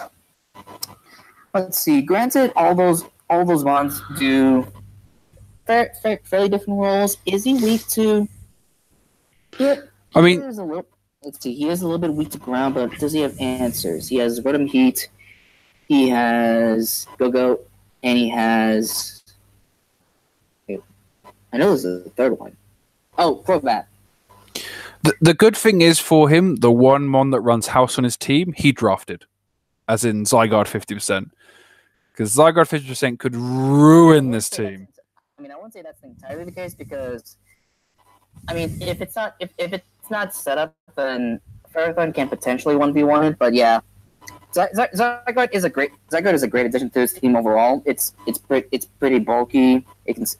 Let's see. Granted, all those mons do fairly different roles. Is he weak to... I mean... Let's see. He is a little bit weak to ground, but does he have answers? He has Rotom Heat. He has Go-Go. And he has... I know there's a third one. Oh, Crobat. The good thing is for him, the one mon that runs house on his team, he drafted. As in Zygarde 50%. Because Zygarde 50% could ruin this team. I mean, I wouldn't say that's entirely the case because... I mean, if it's not set up, then Ferrothorn can potentially 1v1 it, but yeah. Zygarde is a great addition to this team overall. It's pretty bulky. It's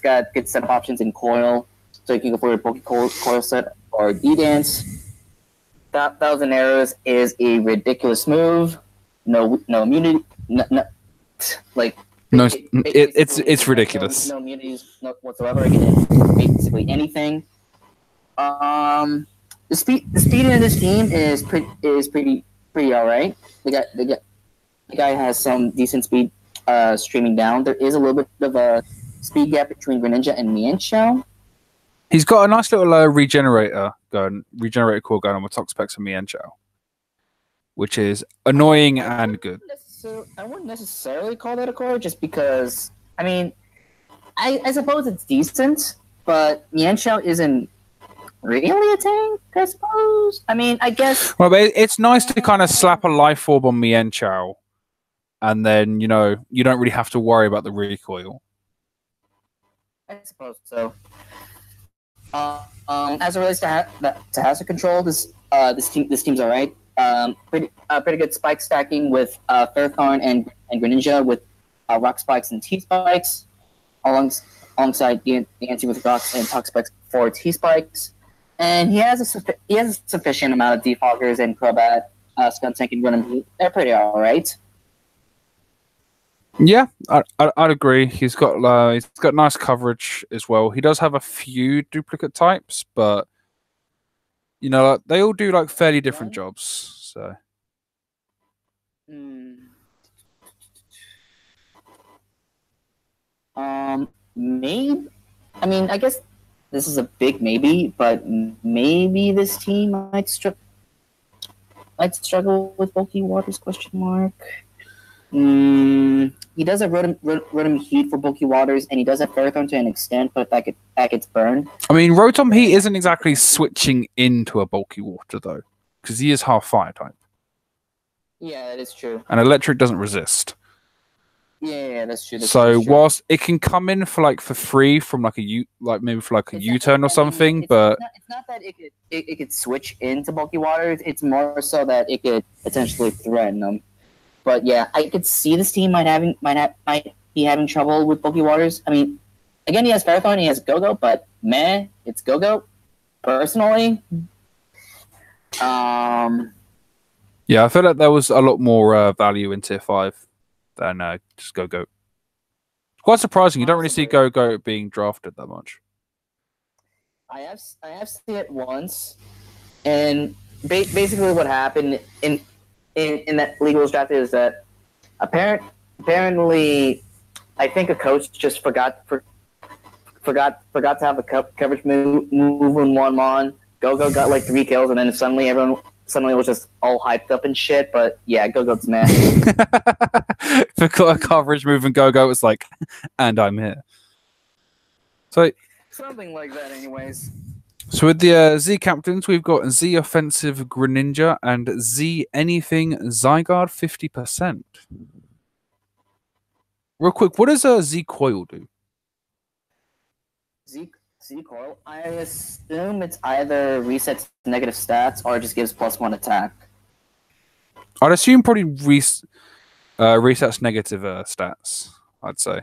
got good setup options in Coil, so you can go for a bulky Coil set or D-Dance. Thousand Arrows is a ridiculous move. No immunity. It's ridiculous. No immunities whatsoever. It can hit basically anything. The speed in this team is pretty all right. The guy has some decent speed streaming down. There is a little bit of a speed gap between Greninja and Mienshao. He's got a nice little regenerator core going on with Toxapex and Mienshao, which is annoying and good. I wouldn't necessarily call that a core, just because, I mean, I suppose it's decent, but Mienshao isn't really a tank, I suppose. I mean, I guess... Well, but it's nice to kind of slap a life orb on Mienshao, and then, you don't really have to worry about the recoil. I suppose so. As it relates to hazard control, this team's all right. Pretty good spike stacking with Ferrothorn and Greninja with rock spikes and T spikes, alongside Diancie with rocks and Toxapex for T spikes. And he has a sufficient amount of defoggers and Crobat, Skuntank, and Rotom Heat. They're pretty all right. Yeah, I'd agree. He's got nice coverage as well. He does have a few duplicate types, but they all do fairly different jobs. So. Maybe. I mean, I guess this is a big maybe, but maybe this team might struggle with bulky waters ? He does have Rotom Heat for bulky waters, and he does have Ferrothorn to an extent, but that gets burned. I mean, Rotom Heat isn't exactly switching into a bulky water though, because he is half fire type. Yeah, that is true. And electric doesn't resist. Yeah, that's true. Whilst it can come in for free from maybe for a U-turn or something, but it's not that it could switch into bulky waters. It's more so that it could potentially threaten them. But yeah, I could see this team might be having trouble with bulky waters. I mean, again, he has Ferrothorn, he has Go-Go, but it's Go-Go. personally. Yeah, I feel like there was a lot more value in Tier 5 than just Go-Goat. Quite surprising. You don't really see Go-Goat being drafted that much. I have seen it once, and basically what happened in that legal draft is that apparently I think a coach just forgot to have a coverage move in 1-1. Go-Go got like 3 kills, and then suddenly everyone was just all hyped up and shit. But yeah, Go-Go's mad. Forgot a coverage move, and Go-Go was like, and I'm here. So something like that, anyways. So with the Z captains, we've got Z offensive Greninja and Z anything Zygarde 50%. Real quick, what does Z Coil do? Z Coil, I assume it's either resets negative stats or just gives +1 attack. I'd assume probably resets negative stats, I'd say.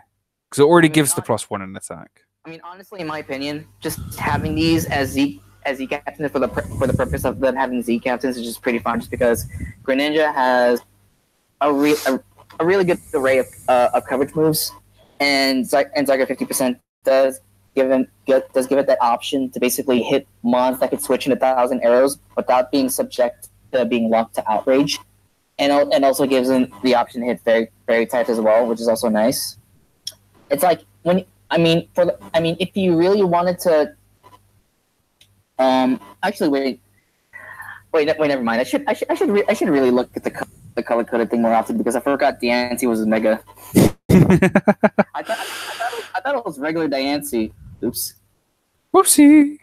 Because it already gives the +1 in attack. I mean, honestly, in my opinion, just having these as Z captains for the purpose of them having Z captains is just pretty fun. Just because Greninja has a really good array of coverage moves, and Zygarde 50% does give it that option to basically hit mons that could switch in 1,000 arrows without being subject to being locked to outrage, and also gives them the option to hit fairy types as well, which is also nice. It's like if you really wanted to, actually wait, never mind. I should really look at the color coded thing more often because I forgot Diancie was a mega. I thought it was regular Diancie. Oops. Whoopsie.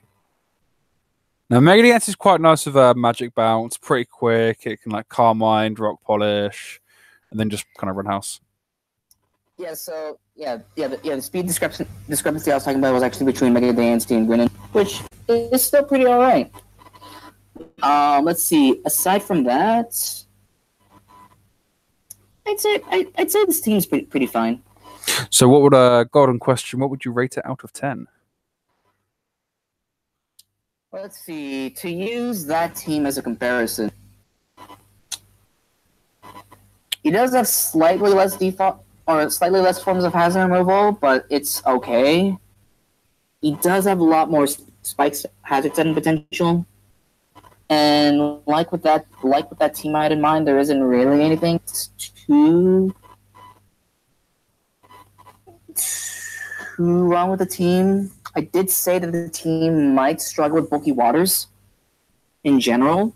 Now Mega Diancie is quite nice with a magic bounce, pretty quick. It can like Carmine, Rock Polish, and then just kind of run house. Yeah, so the speed discrepancy I was talking about was actually between Mega Diancie and Greninja, which is still pretty alright. Let's see. Aside from that, I'd say this team's pretty fine. So, what would Golden question? What would you rate it out of 10? Let's see. To use that team as a comparison, he does have slightly less default. Or slightly less forms of hazard removal, but it's okay. He does have a lot more spikes hazard setting potential, and like with that team I had in mind, there isn't really anything too wrong with the team. I did say that the team might struggle with bulky waters in general.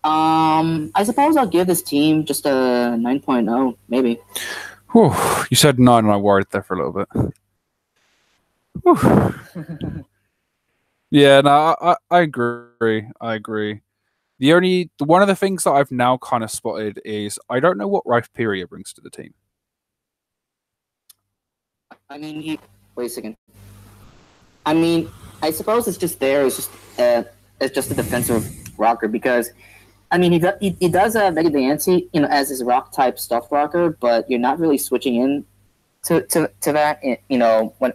I suppose I'll give this team just a 9.0, maybe. Whew, you said 9 and I worried there for a little bit. Yeah, no, I agree. One of the things that I've now kind of spotted is I don't know what Rhyperior brings to the team. I mean, wait a second. I mean, I suppose it's just there. It's just a defensive rocker because I mean, he does have Mega Diancie, as his rock type stuff rocker, but you're not really switching in to that,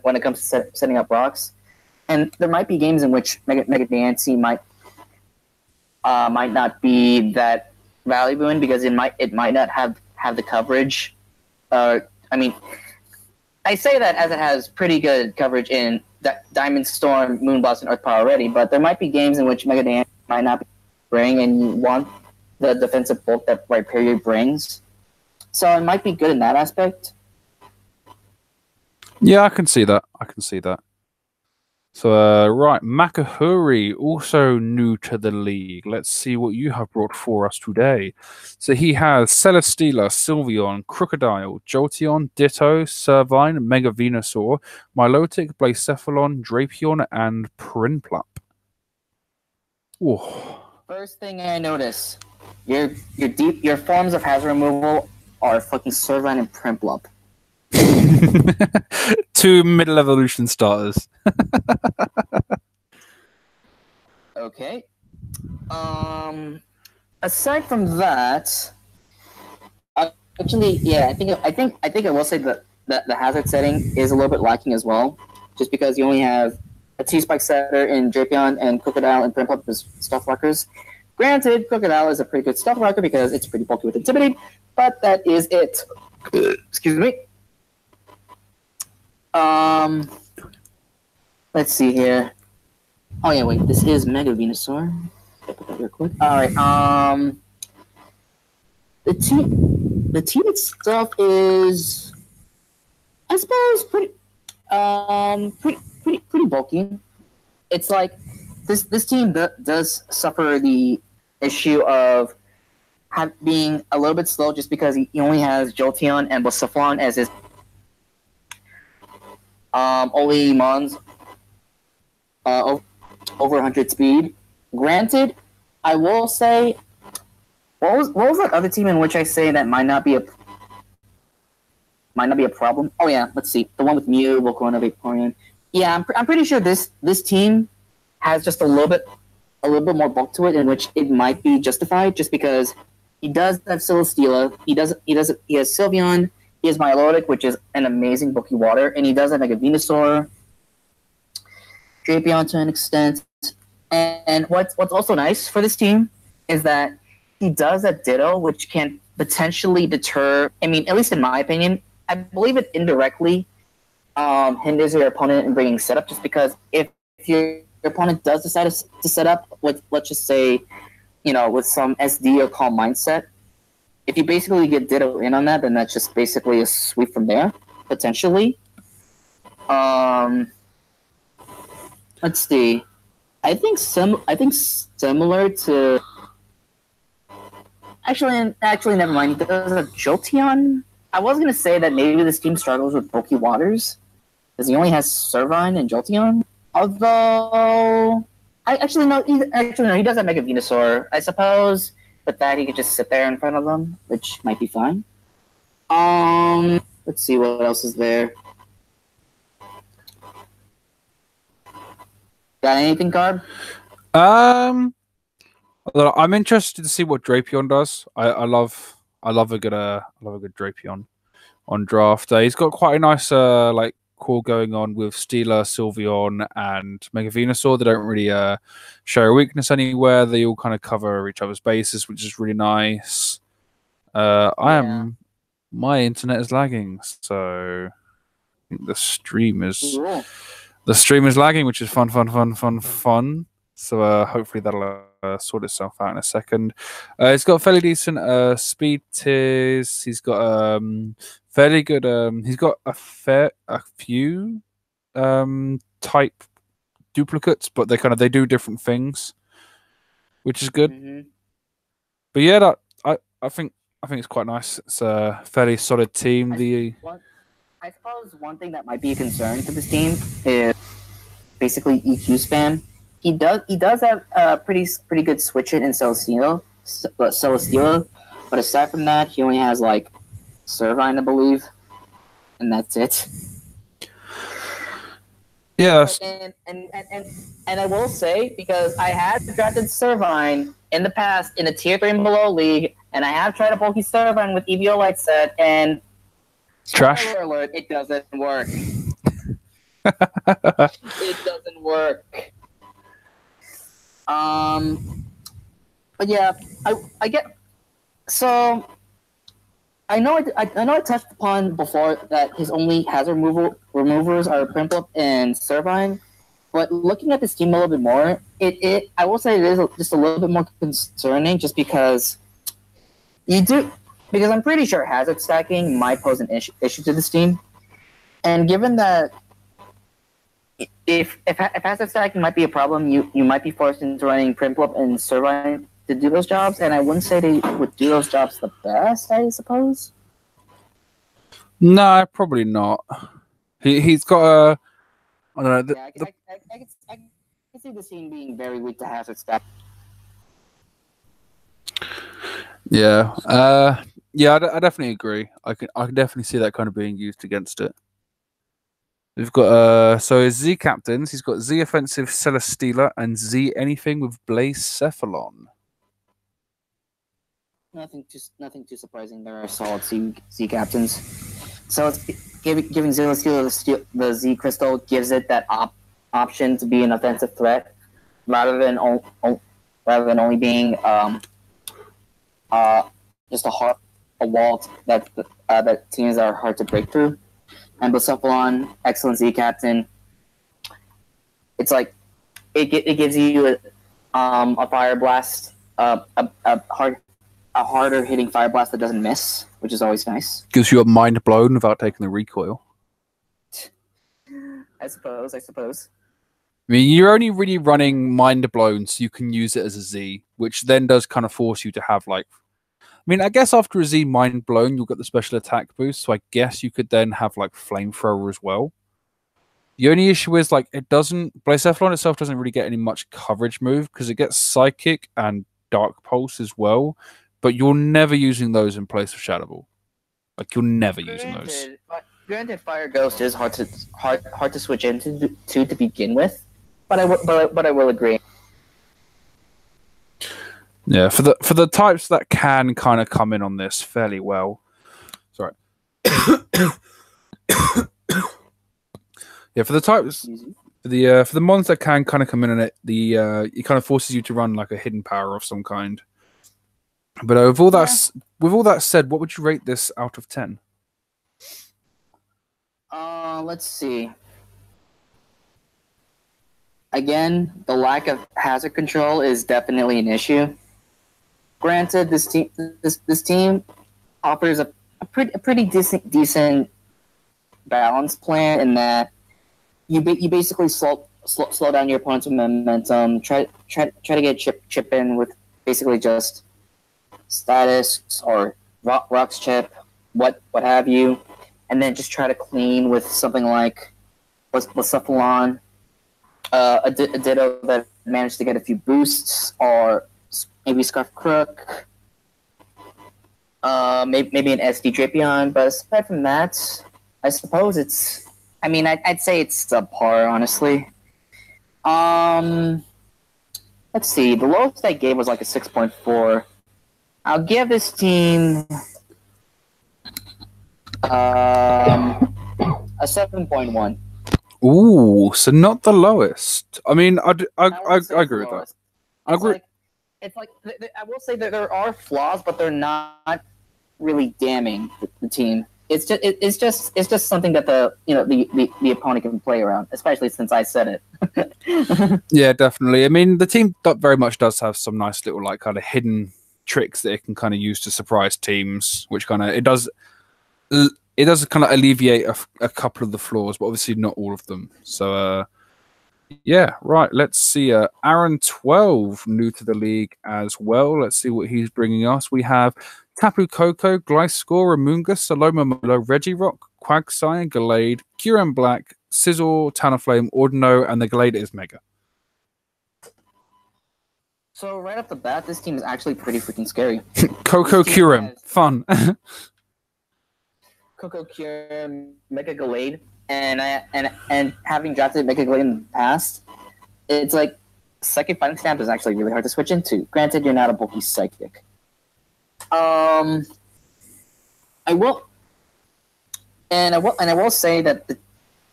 when it comes to setting up rocks. And there might be games in which Mega Diancie might not be that valuable in because it might not have the coverage. I mean, I say that as it has pretty good coverage in Diamond Storm, Moonblast, and Earth Power already, but there might be games in which Mega Diancie might not bring, and you want the defensive bulk that Rhyperior brings. So it might be good in that aspect. Yeah, I can see that. So, right, Makahuri, also new to the league. Let's see what you have brought for us today. So he has Celesteela, Sylveon, Crocodile, Jolteon, Ditto, Servine, Mega Venusaur, Milotic, Blacephalon, Drapion, and Prinplup. Ooh. First thing I notice, your forms of hazard removal are fucking Servine and Prinplup. 2 middle evolution starters. Okay. Aside from that, actually, yeah, I think I will say that the hazard setting is a little bit lacking as well, just because you only have a T-Spike setter in Drapion and Crocodile and Primplup as stealth rockers. Granted, Crocodile is a pretty good stealth rocker because it's pretty bulky with Intimidate, but that is it. Excuse me. Let's see here. Oh yeah, wait. This is Mega Venusaur. Put that real quick. All right. The team itself is, I suppose, pretty bulky. It's like this team does suffer the issue of being a little bit slow just because he only has Jolteon and Blacephalon as his only Mons over 100 speed. Granted, I will say, what was that other team in which I say that might not be a problem? Oh yeah, let's see, the one with Mew, Volcarona, Vaporeon. Yeah, I'm pretty sure this team has just a little bit more bulk to it, in which it might be justified, just because he does have Celesteela, he has Sylveon, he has Milotic, which is an amazing bulky water, and he does have like a Venusaur, Drapion to an extent. And what's also nice for this team is that he does a Ditto, which can potentially deter. I mean, at least in my opinion, I believe it indirectly hinders your opponent in bringing setup, just because if your opponent does decide to set up with, let's just say, with some SD or calm mindset, if you basically get Ditto in on that, then that's just basically a sweep from there, potentially. Let's see. I think similar to. Actually, never mind. There's a Jolteon. I was gonna say that maybe this team struggles with bulky waters, because he only has Servine and Jolteon. Although, he does have Mega Venusaur. I suppose with that he could just sit there in front of them, which might be fine. Let's see what else is there. Got anything, Carb? I'm interested to see what Drapion does. I love a good Drapion on draft day. He's got quite a nice core going on with Steela, Sylveon, and Mega Venusaur. They don't really show a weakness anywhere. They all kind of cover each other's bases, which is really nice. My internet is lagging, so I think the stream is lagging, which is fun. So hopefully that'll sort itself out in a second. He's got fairly decent speed tiers. He's got fairly good. He's got a few type duplicates, but they do different things, which is good. Mm-hmm. But yeah, I think it's quite nice. It's a fairly solid team. I suppose one thing that might be a concern for this team is basically EQ spam. He does have a pretty good switch it in Celesteela, but aside from that, he only has like Servine, I believe, and that's it. Yes. And I will say, because I had drafted Servine in the past in a tier 3 and below league, and I have tried a bulky Servine with EVO Light Set, and trash. Spoiler alert, it doesn't work. It doesn't work. But yeah, I get. So I know I touched upon before that his only hazard removers are Primplup and Servine, but looking at this team a little bit more, I will say it is just a little bit more concerning, just because because I'm pretty sure hazard stacking might pose an issue to this team, and given that if hazard stacking might be a problem, you might be forced into running Primplup and Servine to do those jobs, and I wouldn't say they would do those jobs the best, I suppose. No, probably not. He's got a. I don't know. I can see the team being very weak to hazard stack. Yeah. Yeah, I definitely agree. I can definitely see that kind of being used against it. We've got so his Z captains. He's got Z offensive Celesteela and Z anything with Blacephalon. Nothing too surprising. There are solid Z captains. So it's giving Celesteela the Z crystal gives it that option to be an offensive threat rather than only being just a wall that teams are hard to break through. And Bucephalon, excellent Z captain. It's like it gives you a fire blast, a harder hitting fire blast that doesn't miss, which is always nice. Gives you a mind blown without taking the recoil. I suppose. I mean, you're only really running mind blown, so you can use it as a Z, which then does kind of force you to have like. I mean, I guess after a Z mind blown, you'll get the special attack boost. So I guess you could then have like flamethrower as well. The only issue is like it doesn't. Bucephalon itself doesn't really get any much coverage move because it gets psychic and dark pulse as well. But you're never using those in place of Shadow Ball. Like you're never using those. Granted, Fire Ghost is hard to switch into to begin with, but I will agree. Yeah, for the types that can kind of come in on this fairly well. Sorry. Yeah, for the types, for the mons that can kind of come in on it, it kind of forces you to run like a hidden power of some kind. But with all that said, what would you rate this out of 10? Let's see. Again, the lack of hazard control is definitely an issue. Granted, this team offers a pretty decent balance plan in that you basically slow down your opponent's momentum. Try to get chip in with basically just status or rocks chip, what have you, and then just try to clean with something like Bucephalon, a Ditto that managed to get a few boosts, or maybe Scarf Crook, maybe an SD Drapion. But aside from that, I suppose it's. I mean, I'd say it's subpar, honestly. Let's see. The lowest I gave was like a 6.4. I'll give this team a 7.1. Ooh, so not the lowest. I mean, I agree with that. I agree. It's like I will say that there are flaws, but they're not really damning the team. It's just something that the opponent can play around, especially since I said it. Yeah, definitely. I mean, the team very much does have some nice little like kind of hidden tricks that it can kind of use to surprise teams, which kind of it does kind of alleviate a couple of the flaws, but obviously not all of them. So yeah, right. Let's see. Aaron 12, new to the league as well. Let's see what he's bringing us. We have Tapu Koko, Gliscor, Amoonguss, Saloma Molo, Regirock, Quagsire, Gallade, Kyurem Black, Sizzle, Talonflame, Ordino, and the Gallade is Mega. So right off the bat, this team is actually pretty freaking scary. Koko Kyurem, fun. Koko Kyurem, Mega Gallade, and having drafted Mega Gallade in the past, it's like Psychic Fighting Stamp is actually really hard to switch into. Granted, you're not a bulky Psychic. I will say that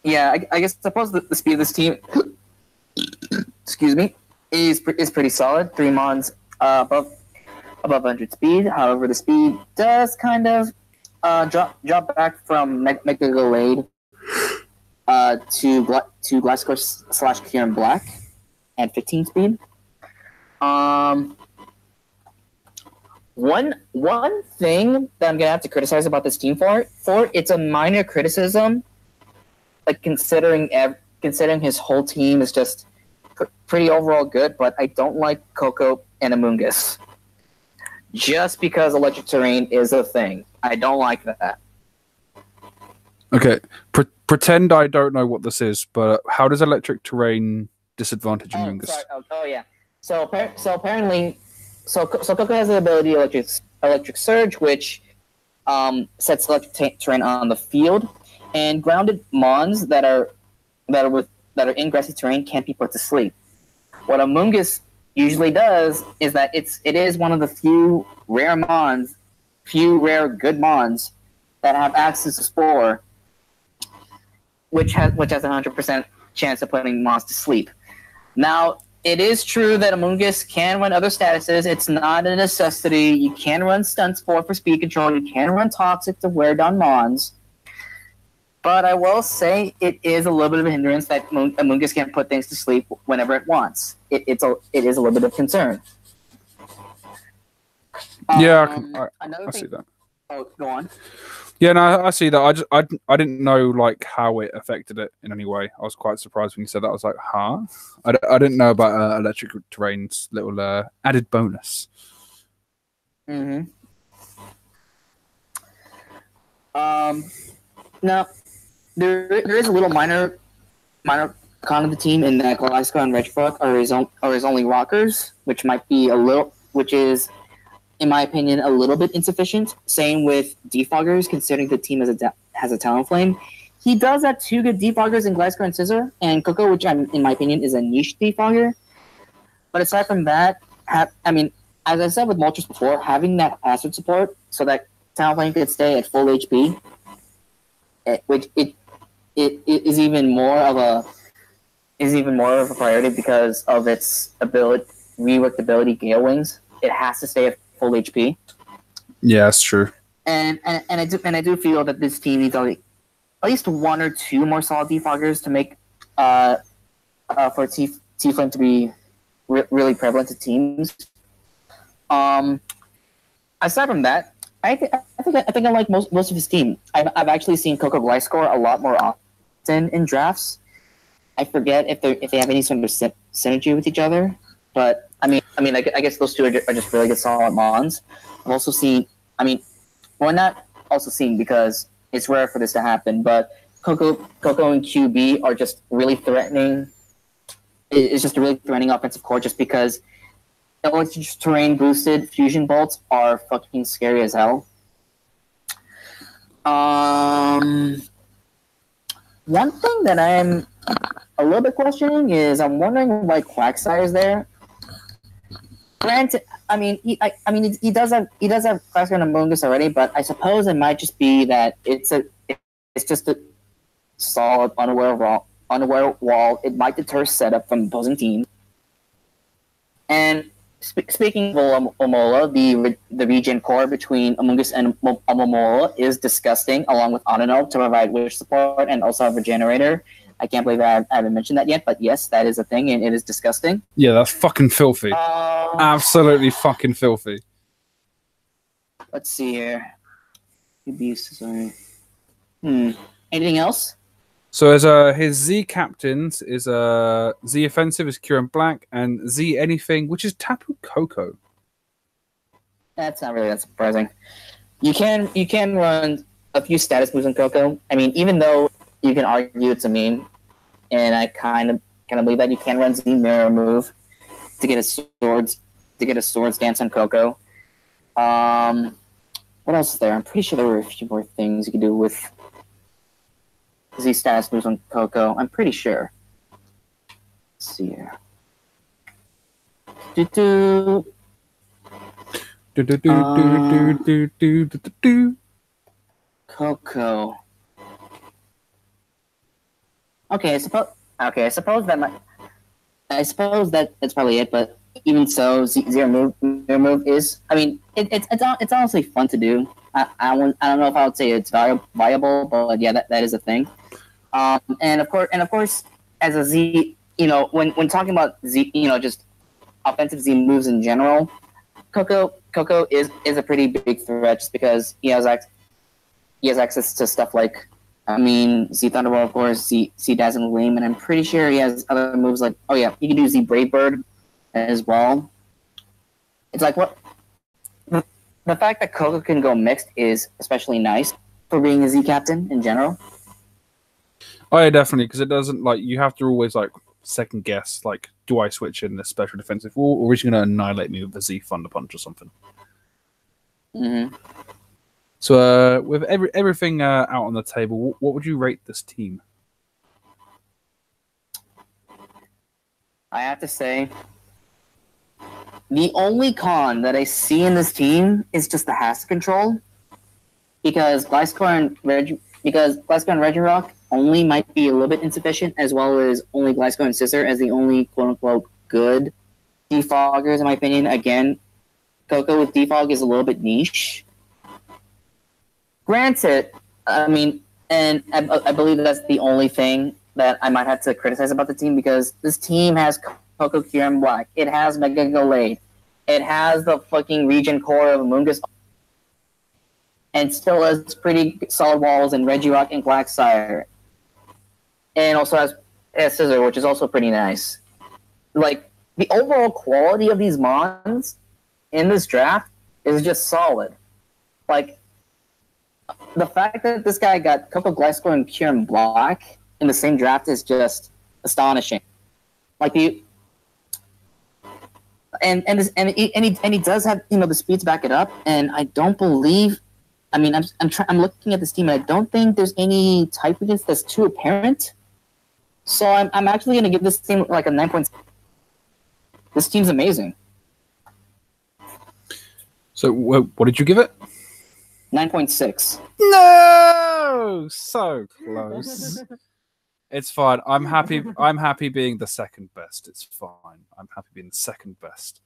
I suppose the speed of this team excuse me is pretty solid. 3 mons above 100 speed. However, the speed does kind of drop back from Mega Gallade to Gliscor / Kyurem Black at 15 speed. One thing that I'm gonna have to criticize about this team for it's a minor criticism, like considering his whole team is just pretty overall good, but I don't like Koko and Amoonguss. Just because electric terrain is a thing, I don't like that. Okay, pretend I don't know what this is, but how does electric terrain disadvantage Amoonguss? Yeah. So apparently. So Koko has the ability Electric Surge, which sets electric terrain on the field, and grounded mons that are in grassy terrain can't be put to sleep. What Amoonguss usually does is that it is one of the few rare good mons that have access to Spore, which has 100% chance of putting Mons to sleep. Now, it is true that Amoonguss can run other statuses. It's not a necessity. You can run Stuns for speed control. You can run Toxic to wear down Mons. But I will say it is a little bit of a hindrance that Amoonguss can't put things to sleep whenever it wants. It is a little bit of concern. Yeah, I see that. Oh, go on. Yeah, no, I see that. I didn't know like how it affected it in any way. I was quite surprised when you said that. I was like, huh? I didn't know about electric terrain's little added bonus. Mm-hmm. Now, there is a little minor con of the team in that Glasgow and Regirock are his only rockers, which is, in my opinion, a little bit insufficient. Same with Defoggers, considering the team has a Talonflame. He does have 2 good Defoggers in Glasgow and Scissor, and Coco, which in my opinion is a niche Defogger. But aside from that, as I said with Moltres before, having that hazard support so that Talonflame could stay at full HP, which it is even more of a priority because of its reworked ability, Gale Wings. It has to stay at full HP. Yeah, that's true. And I do feel that this team needs at least 1 or 2 more solid Defoggers to make for T-Flame to be really prevalent to teams. Aside from that, I think I like most of his team. I've actually seen Coco Gliscor a lot more often in drafts. I forget if they have any sort of synergy with each other, but I guess those 2 are just really good solid Mons. I've also seen, not also seen because it's rare for this to happen, but Coco and QB are just really threatening. It's just a really threatening offensive core just because electric terrain boosted fusion bolts are fucking scary as hell. One thing that I'm a little bit questioning is I'm wondering why Quagsire is there. Granted, he does have Quagsire and Amoonguss already, but I suppose it might just be that it's just a solid unaware wall. It might deter setup from opposing teams. And speaking of Omola, the regen core between Amoonguss and Omola is disgusting, along with Onino to provide wish support and also a regenerator. I can't believe I haven't mentioned that yet, but yes, that is a thing, and it is disgusting. Yeah, that's fucking filthy. Absolutely fucking filthy. Let's see here. Sorry. Anything else? So as his Z captains is Z offensive is Kieran Black and Z anything, which is Tapu Koko. That's not really that surprising. You can run a few status moves on Koko. Even though you can argue it's a meme, and I kind of believe that you can run Z mirror move to get a swords dance on Koko. What else is there? I'm pretty sure there were a few more things you could do with Z status moves on Koko. I'm pretty sure. Let's see here. Koko. I suppose that that's probably it. But even so, zero move is. It's honestly fun to do. I don't know if I would say it's viable, but yeah, that is a thing. And of course, as a Z, when talking about Z, just offensive Z moves in general, Koko is a pretty big threat just because he has access to stuff like, Z Thunderbolt, of course, Z Dazzling Gleam, and I'm pretty sure he has other moves like, he can do Z Brave Bird as well. It's like the fact that Koko can go mixed is especially nice for being a Z captain in general. Oh yeah, definitely, because it doesn't you have to always second guess do I switch in this special defensive wall or is he going to annihilate me with a Z Thunder Punch or something? Mm-hmm. So with everything out on the table, what would you rate this team? I have to say, the only con that I see in this team is just the hazard control, because Gliscor and Regirock only might be a little bit insufficient, as well as only Glasgow and Scissor as the only quote-unquote good defoggers, in my opinion. Again, Coco with defog is a little bit niche. Granted, I mean, and I believe that's the only thing that I might have to criticize about the team, because this team has Coco Kieran Black. It has Mega Galade. It has the fucking Regen core of Mungus, and still has pretty solid walls in Regirock and Blacksire. And also has Scissor, which is also pretty nice. Like, the overall quality of these mons in this draft is just solid. Like, the fact that this guy got Coco Glasgow and Kieran Black in the same draft is just astonishing. Like, he does have, you know, the speed to back it up, and I don't believe. I mean, I'm looking at this team, and I don't think there's any type weakness that's too apparent. So I'm actually going to give this team like a 9.6. This team's amazing. So what did you give it? 9.6. No, so close. It's fine. I'm happy. I'm happy being the second best. It's fine. I'm happy being the second best.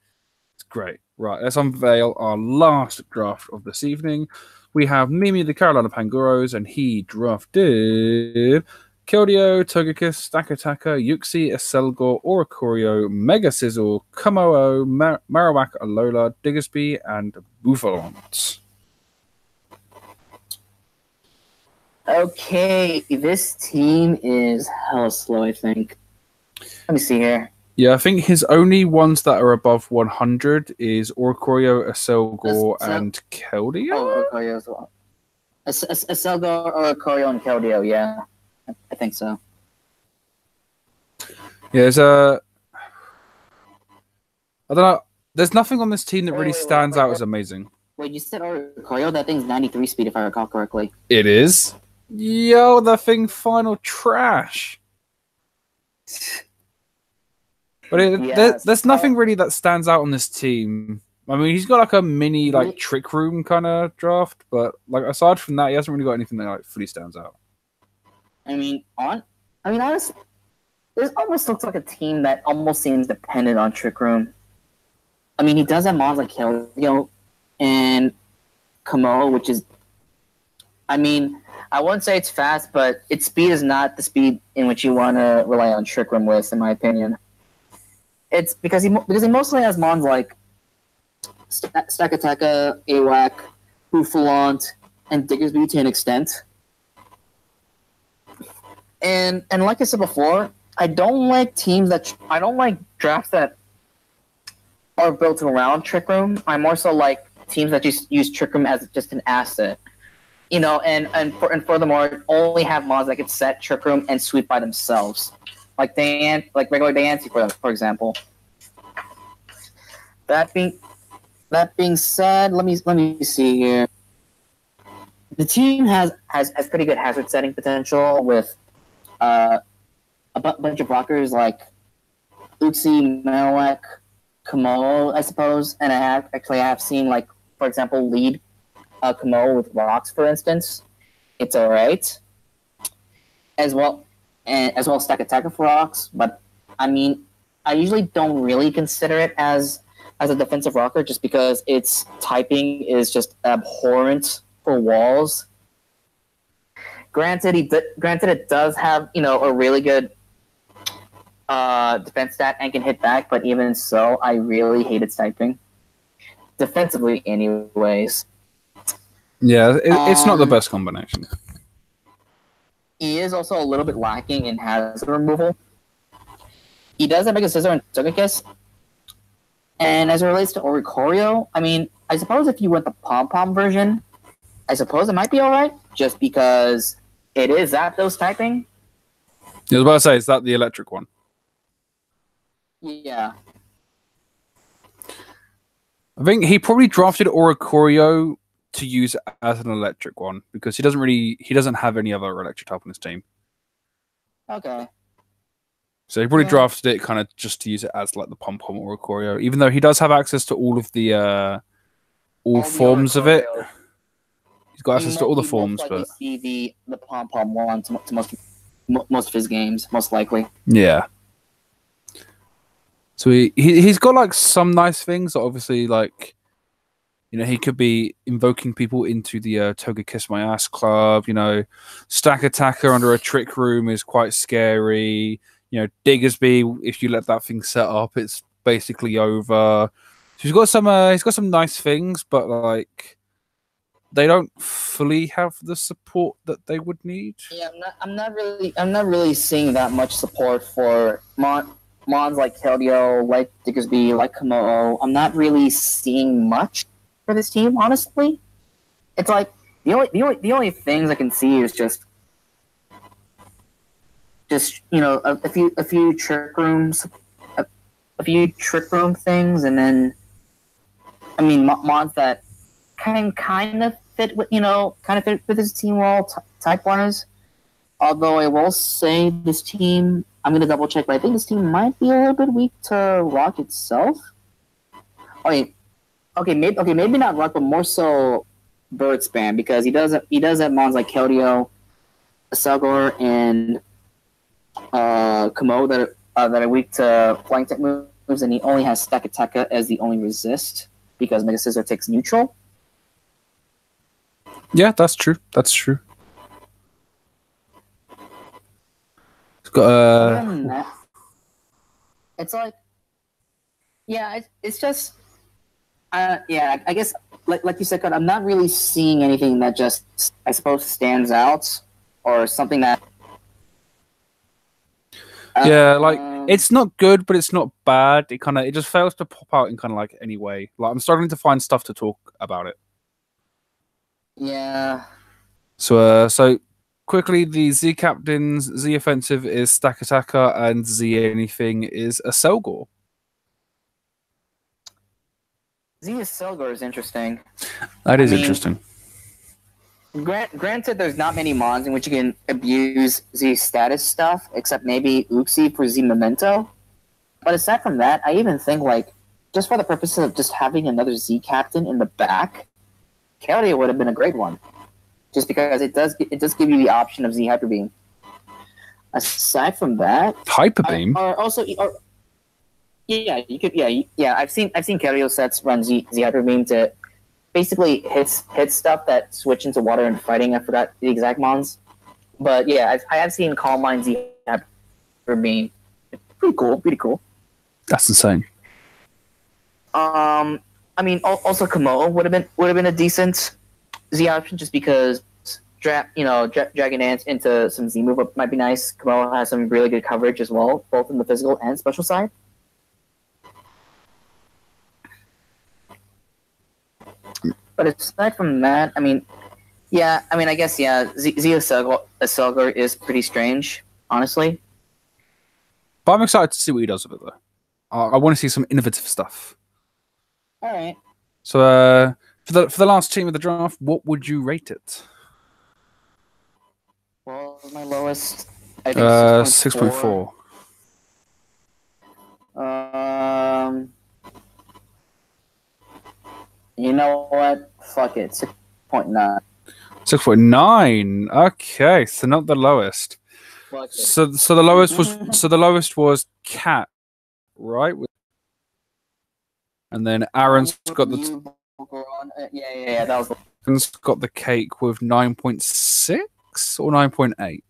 It's great. Right, let's unveil our last draft of this evening. We have Mimi the Carolina Panguros, and he drafted Keldeo, Togekiss, Stakataka, Yuxi, Iselgor, Oricorio, Mega Sizzle, Kumo-o, Marowak, Alola, Diggersby, and Bouffalont. Okay, this team is hella slow, I think. Let me see here. Yeah, I think his only ones that are above 100 is Oricorio, Iselgor, and Keldeo. Oh, Oricorio as well. Iselgor, Oricorio, and Keldeo, yeah. I think so. Yeah, there's a... I don't know. There's nothing on this team that really stands out as amazing. Wait, you said Oricorio? That thing's 93 speed, if I recall correctly. It is? Yo, that thing final trash. But there's nothing really that stands out on this team. I mean, he's got like a mini like trick room kind of draft, but like aside from that, he hasn't really got anything that like fully stands out. I mean, honestly, this almost looks like a team that almost seems dependent on trick room. I mean, he does have mons like Keldeo and Kumo, which is, I mean, I wouldn't say it's fast, but its speed is not the speed in which you want to rely on trick room with, in my opinion. It's because he mostly has mons like Stakataka, Awak, Bouffalont, and Diggersby to an extent. And like I said before, I don't like drafts that are built around Trick Room. I more so like teams that just use Trick Room as just an asset. You know, and furthermore, only have mods that can set Trick Room and sweep by themselves. Like regular Diancie, for example. That being said, let me see here. The team has pretty good hazard setting potential with a bunch of rockers like Uzi, Marowak, Kumo, I suppose, and I have seen, like, for example, lead Kumo with rocks, for instance. It's alright. As well as Stakataka for rocks, but I mean, I usually don't really consider it as a defensive rocker just because its typing is just abhorrent for walls. Granted, it does have, you know, a really good defense stat and can hit back, but even so, I really hate its typing. Defensively, anyways. Yeah, it's not the best combination. He is also a little bit lacking in hazard removal. He does have Mega Scissor and Togekiss. And as it relates to Oricorio, I mean, I suppose if you went the Pom-Pom version, I suppose it might be alright, just because it is Zapdos typing. I was about to say, is that the electric one? Yeah. I think he probably drafted Oricorio to use as an electric one because he doesn't have any other electric type on his team. Okay. So he probably drafted it kind of just to use it as like the Pom-Pom Oricorio, even though he does have access to all of the all forms of it. He's got access to all the forms, but see the Pom-Pom one to most people. most of his games, most likely. Yeah. So he's got like some nice things. Obviously, like, you know, he could be invoking people into the Toga Kiss My Ass Club. You know, Stack Attacker under a Trick Room is quite scary. You know, Diggersby, if you let that thing set up, it's basically over. So he's got some nice things, but like they don't fully have the support that they would need. Yeah, I'm not really seeing that much support for Mons like Keldeo, like Diggersby, like Komodo. I'm not really seeing much for this team, honestly. It's like the only things I can see is just you know a few trick rooms, a few trick room things, and then I mean Mons that kind of fit with his team well type wise. Although I will say this team, I'm gonna double check, but I think this team might be a little bit weak to Rock itself. Okay, maybe not Rock, but more so Bird Spam, because he does have mons like Keldeo, Selgor, and Kamo that are weak to flying tech moves, and he only has Stack Attacker as the only resist because Mega Scissor takes neutral. Yeah, that's true. That's true. It's got it's like, yeah, it's just, yeah, I guess like you said, I'm not really seeing anything that just, I suppose, stands out or something that. Yeah, like it's not good, but it's not bad. It just fails to pop out in kind of like any way. Like I'm starting to find stuff to talk about it. Yeah. So quickly, the Z captains, Z offensive is Stack Attacker, and Z anything is a Selgor. Z Selgor is interesting. That is interesting. Granted, there's not many mons in which you can abuse Z status stuff, except maybe Uxie for Z Memento. But aside from that, I even think, like, just for the purpose of just having another Z captain in the back, Keldeo would have been a great one. Just because it does give you the option of Z Hyper Beam. Aside from that, Hyper Beam, yeah, you could, yeah. I've seen Keldeo sets run Z Hyper Beam to basically hit stuff that switch into water and fighting. I forgot the exact mons, but yeah, I have seen Calm Mind Z Hyper Beam. Pretty cool. That's insane. I mean, also Komodo would have been a decent Z option, just because Dragon Dance into some Z move might be nice. Komodo has some really good coverage as well, both in the physical and special side. But aside from that, I mean, I guess Zio Selgor is pretty strange, honestly. But I'm excited to see what he does with it, though. I want to see some innovative stuff. All right. So, for the last team of the draft, what would you rate it? Well, my lowest, I think 6.4. You know what? Fuck it. 6.9. 6.9. Okay, so not the lowest. So the lowest was Cat, right? And then Aaron's got the yeah. That was. Aaron's got the cake with 9.6 or 9.8.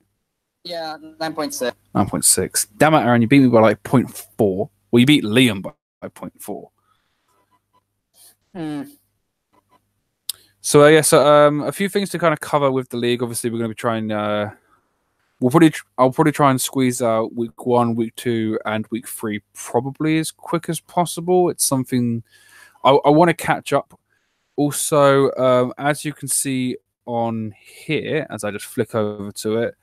Yeah, 9.6. 9.6. Damn it, Aaron! You beat me by like 0.4. Well, you beat Liam by 0.4. So a few things to kind of cover with the league. Obviously, we're going to be trying. I'll probably try and squeeze out week 1, week 2, and week 3 probably as quick as possible. It's something I want to catch up. Also, as you can see on here, as I just flick over to it,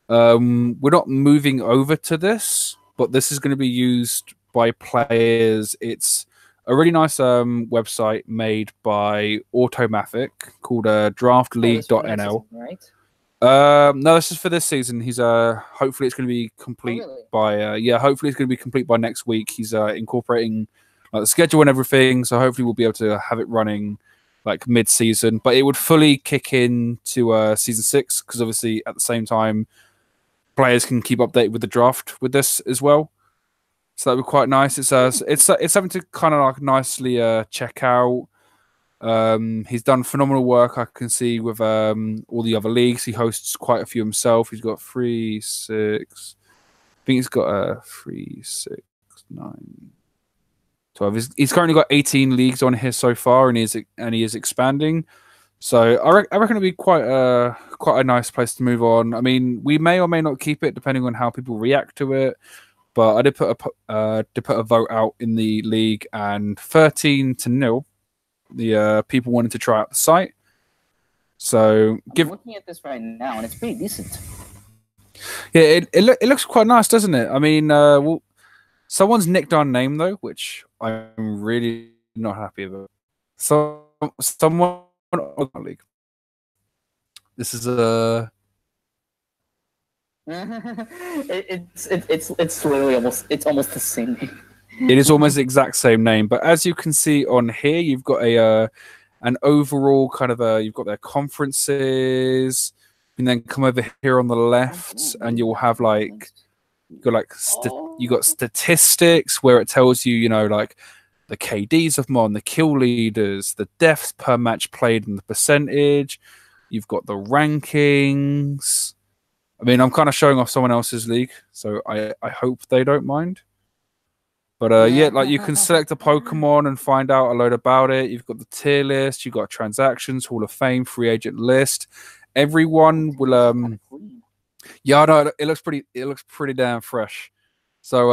we're not moving over to this, but this is going to be used by players. It's a really nice website made by Automathic called draftleague.nl. Right? No, this is for this season. He's hopefully it's going to be complete by hopefully it's going to be complete by next week. He's incorporating like the schedule and everything, so hopefully we'll be able to have it running like mid-season. But it would fully kick in to season 6, because obviously at the same time players can keep updated with the draft with this as well. So that would be quite nice. It's something to kind of like nicely check out. He's done phenomenal work. I can see with all the other leagues. He hosts quite a few himself. He's got 3, 6. I think he's got 3, 6, 9, 12. He's currently got 18 leagues on here so far, and he is expanding. So I reckon it'd be quite a nice place to move on. I mean, we may or may not keep it depending on how people react to it. But I did put a vote out in the league, and 13-0, the people wanted to try out the site. So I'm looking at this right now, and it's pretty decent. Yeah, it looks quite nice, doesn't it? I mean, well, someone's nicked our name though, which I'm really not happy about. So someone on our league. This is a. It's literally almost the same name. It is almost the exact same name, but as you can see on here, you've got an overall kind of you've got their conferences, and then come over here on the left, and you'll have like you got statistics where it tells you, you know, like the KDs of Mon, the kill leaders, the deaths per match played, and the percentage. You've got the rankings. I mean, I'm kind of showing off someone else's league, so I hope they don't mind. But yeah, like you can select a Pokemon and find out a load about it. You've got the tier list, you've got transactions, Hall of Fame, free agent list. Everyone will yeah, no, it looks pretty damn fresh. So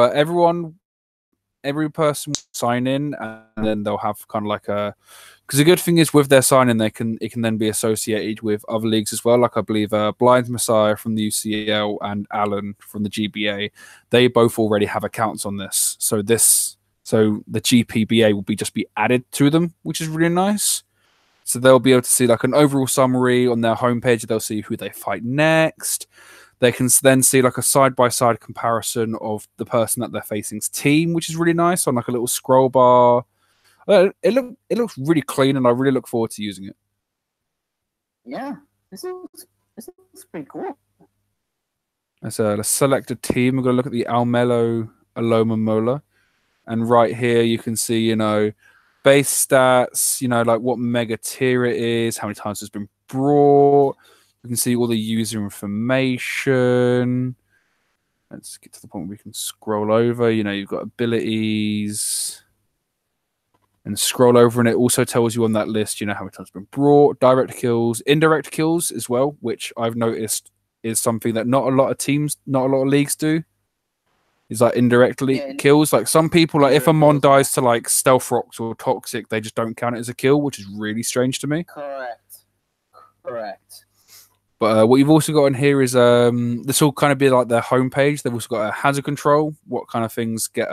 every person will sign in, and then they'll have kind of like because the good thing is with their sign in, it can then be associated with other leagues as well. Like I believe Blind Messiah from the UCL and Alan from the GBA, they both already have accounts on this. So the GPBA will just be added to them, which is really nice. So they'll be able to see like an overall summary on their homepage. They'll see who they fight next. They can then see like a side-by-side comparison of the person that they're facing's team, which is really nice on like a little scroll bar. It looks really clean, and I really look forward to using it. Yeah, this looks pretty cool. Let's select a team. We're going to look at the Almelo Aloma Mola. And right here, you can see, you know, base stats, you know, like what mega tier it is, how many times it's been brought. You can see all the user information. Let's get to the point where we can scroll over. You know, you've got abilities. And scroll over, and it also tells you on that list, you know, how many times it's been brought, direct kills, indirect kills as well, which I've noticed is something that not a lot of leagues do. Is like indirectly kills. Like some people, like if a Mon dies to like Stealth Rocks or Toxic, they just don't count it as a kill, which is really strange to me. Correct. But what you've also got in here is this will kind of be like their homepage. They've also got a hazard control, what kind of things get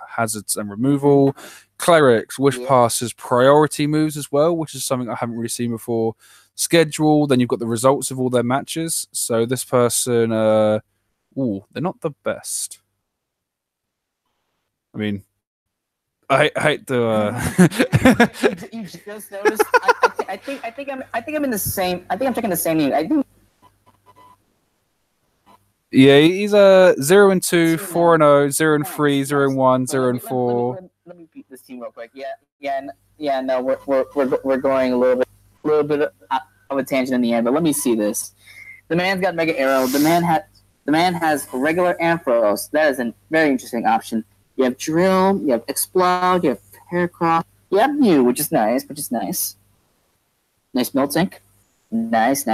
hazards and removal, clerics, wish passes, priority moves as well, which is something I haven't really seen before. Schedule, then you've got the results of all their matches. So this person, they're not the best. I mean, I hate to. You just noticed. I think I'm in the same. I think I'm checking the same name. I think. Yeah, he's 0-2, 4-0, 0-3, 0-1, 0-4. Let me beat this team real quick. Yeah. No, we're going a little bit of a tangent in the end, but let me see this. The man's got Mega Arrow. The man has regular Ampharos. That is a very interesting option. You have Drill. You have Explode. You have Heracross. You have Mew, which is nice. Nice Miltank. Nice.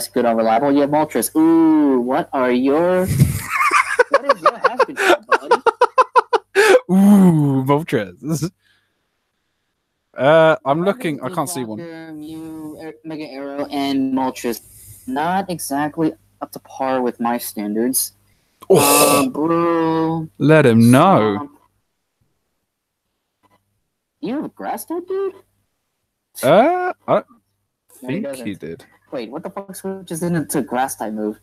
Good on reliable. You have Moltres. Ooh, what is your hazard, buddy? Ooh, Moltres. I'm looking. I can't see one. Mew, Mega Arrow, and Moltres. Not exactly up to par with my standards. Oh, bro. Let him know. You have a grass type, dude? I think he did. Wait, what the fuck switches into grass type move?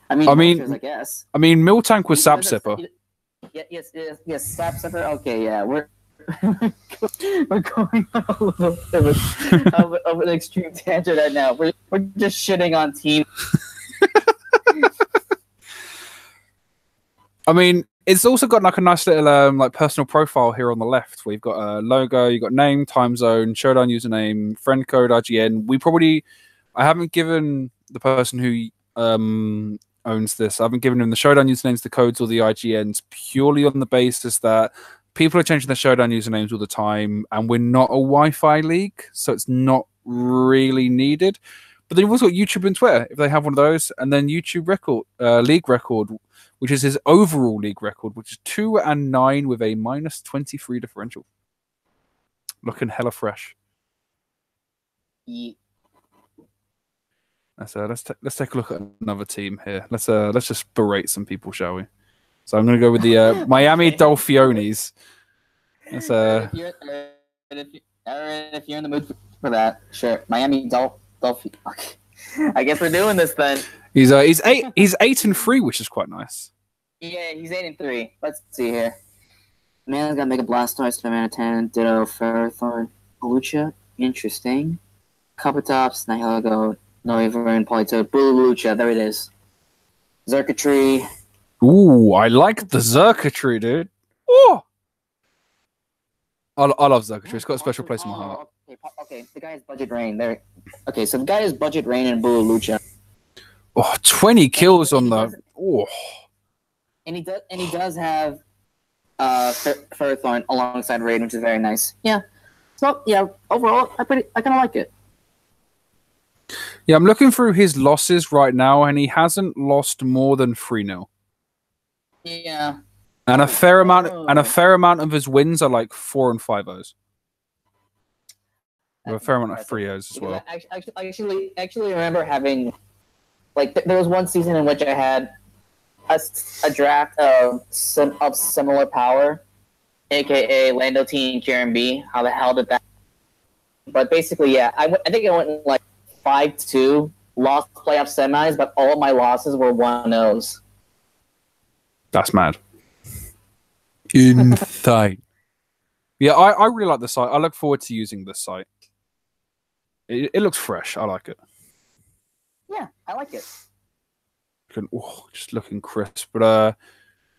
I mean, I guess. I mean, Miltank was Sap Sipper. Yes, Sap Sipper. Okay, yeah, we're going on a little bit of an extreme tangent right now. We're just shitting on team. I mean, it's also got like a nice little like personal profile here on the left, where you've got a logo, you've got name, time zone, showdown username, friend code, IGN. I haven't given the person who owns this. I haven't given him the showdown usernames, the codes, or the IGNs purely on the basis that people are changing their showdown usernames all the time, and we're not a Wi-Fi league, so it's not really needed. But then you've also got YouTube and Twitter if they have one of those, and then YouTube league record, which is his overall league record, which is 2-9 with a -23 differential. Looking hella fresh. Yeah. Let's take a look at another team here. Let's just berate some people, shall we? So I'm going to go with the Miami Dolphiones. If you're in the mood for that, sure. Miami Dolphin. Okay. I guess we're doing this then. He's 8-3, which is quite nice. Yeah, he's 8-3. Let's see here. Man's got Mega Blastoise, Savannah 10, Ditto, Ferrothorn, Lucha. Interesting. Coppertops, Nihilego, Noivern, Politoed, Bulucha. There it is. Zerkatree. Ooh, I like the Zerkatree, dude. Oh, I love Zerkatree. It's got a special place in my heart. Okay, the guy has budget rain. There. Okay, so the guy has budget rain and Bulucha. Oh, 20 kills on the. Oh. And he does have Ferrothorn alongside Raid, which is very nice. Yeah. So yeah, overall, I kind of like it. Yeah, I'm looking through his losses right now, and he hasn't lost more than 3-0. Yeah. And a fair amount of his wins are like 4 and 5-0s. With a fair amount of 3-0s as well. I actually remember having, like, there was one season in which I had a draft of similar power, aka Lando T and Kieran B. How the hell did that? But basically, yeah, I think I went like 5-2, lost playoff semis, but all of my losses were 1-0s. That's mad. Insane. Yeah, I really like the site. I look forward to using this site. It looks fresh. I like it. Yeah, I like it. Just looking crisp. But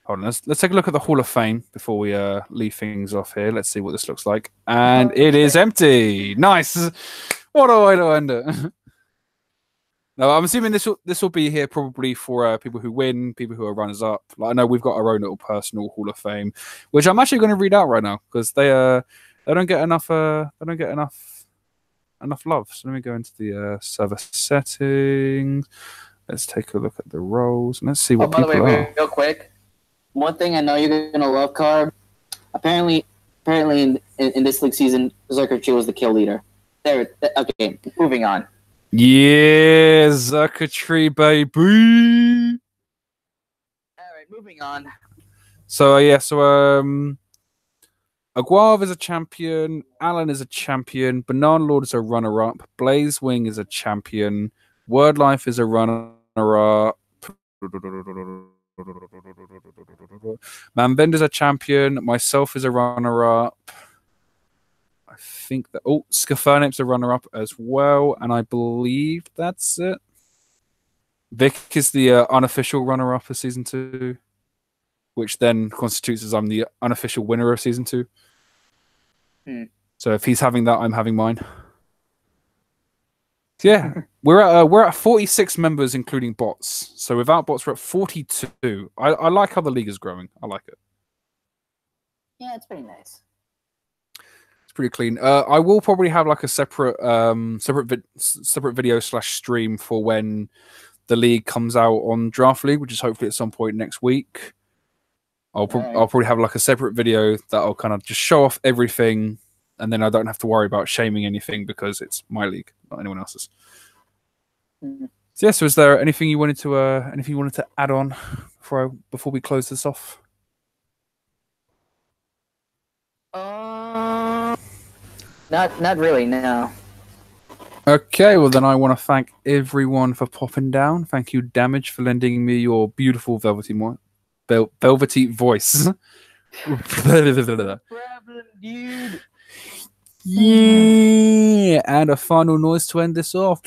hold on, let's take a look at the Hall of Fame before we leave things off here. Let's see what this looks like. And it is empty. Nice. What a way to end it. No, I'm assuming this will be here probably for people who win, people who are runners up. Like, I know we've got our own little personal Hall of Fame, which I'm actually going to read out right now because they don't get enough love. So let me go into the server settings. Let's take a look at the roles and let's see what people are. Real quick, one thing I know you're gonna love, Carb. Apparently in this league season, Zerkatree was the kill leader. There. Okay, moving on. Yeah, Zerkatree, baby. All right, moving on. So Aguav is a champion, Alan is a champion, Banana Lord is a runner-up, Blazewing is a champion, Wordlife is a runner-up, Manbender's a champion, myself is a runner-up. I think that Scafernip's a runner-up as well, and I believe that's it. Vic is the unofficial runner-up of season 2, which then constitutes as I'm the unofficial winner of season 2. So if he's having that, I'm having mine. Yeah, we're at 46 members, including bots. So without bots, we're at 42. I like how the league is growing. I like it. Yeah, it's pretty nice. It's pretty clean. I will probably have like a separate video / stream for when the league comes out on Draft League, which is hopefully at some point next week. I'll probably have like a separate video that I'll kind of just show off everything, and then I don't have to worry about shaming anything because it's my league, not anyone else's. So yeah, so is there anything you wanted to add on before we close this off? Not really, no. Okay, well then I want to thank everyone for popping down. Thank you, Damage, for lending me your beautiful velvety voice. Problem, dude. Yeah, and a final noise to end this off.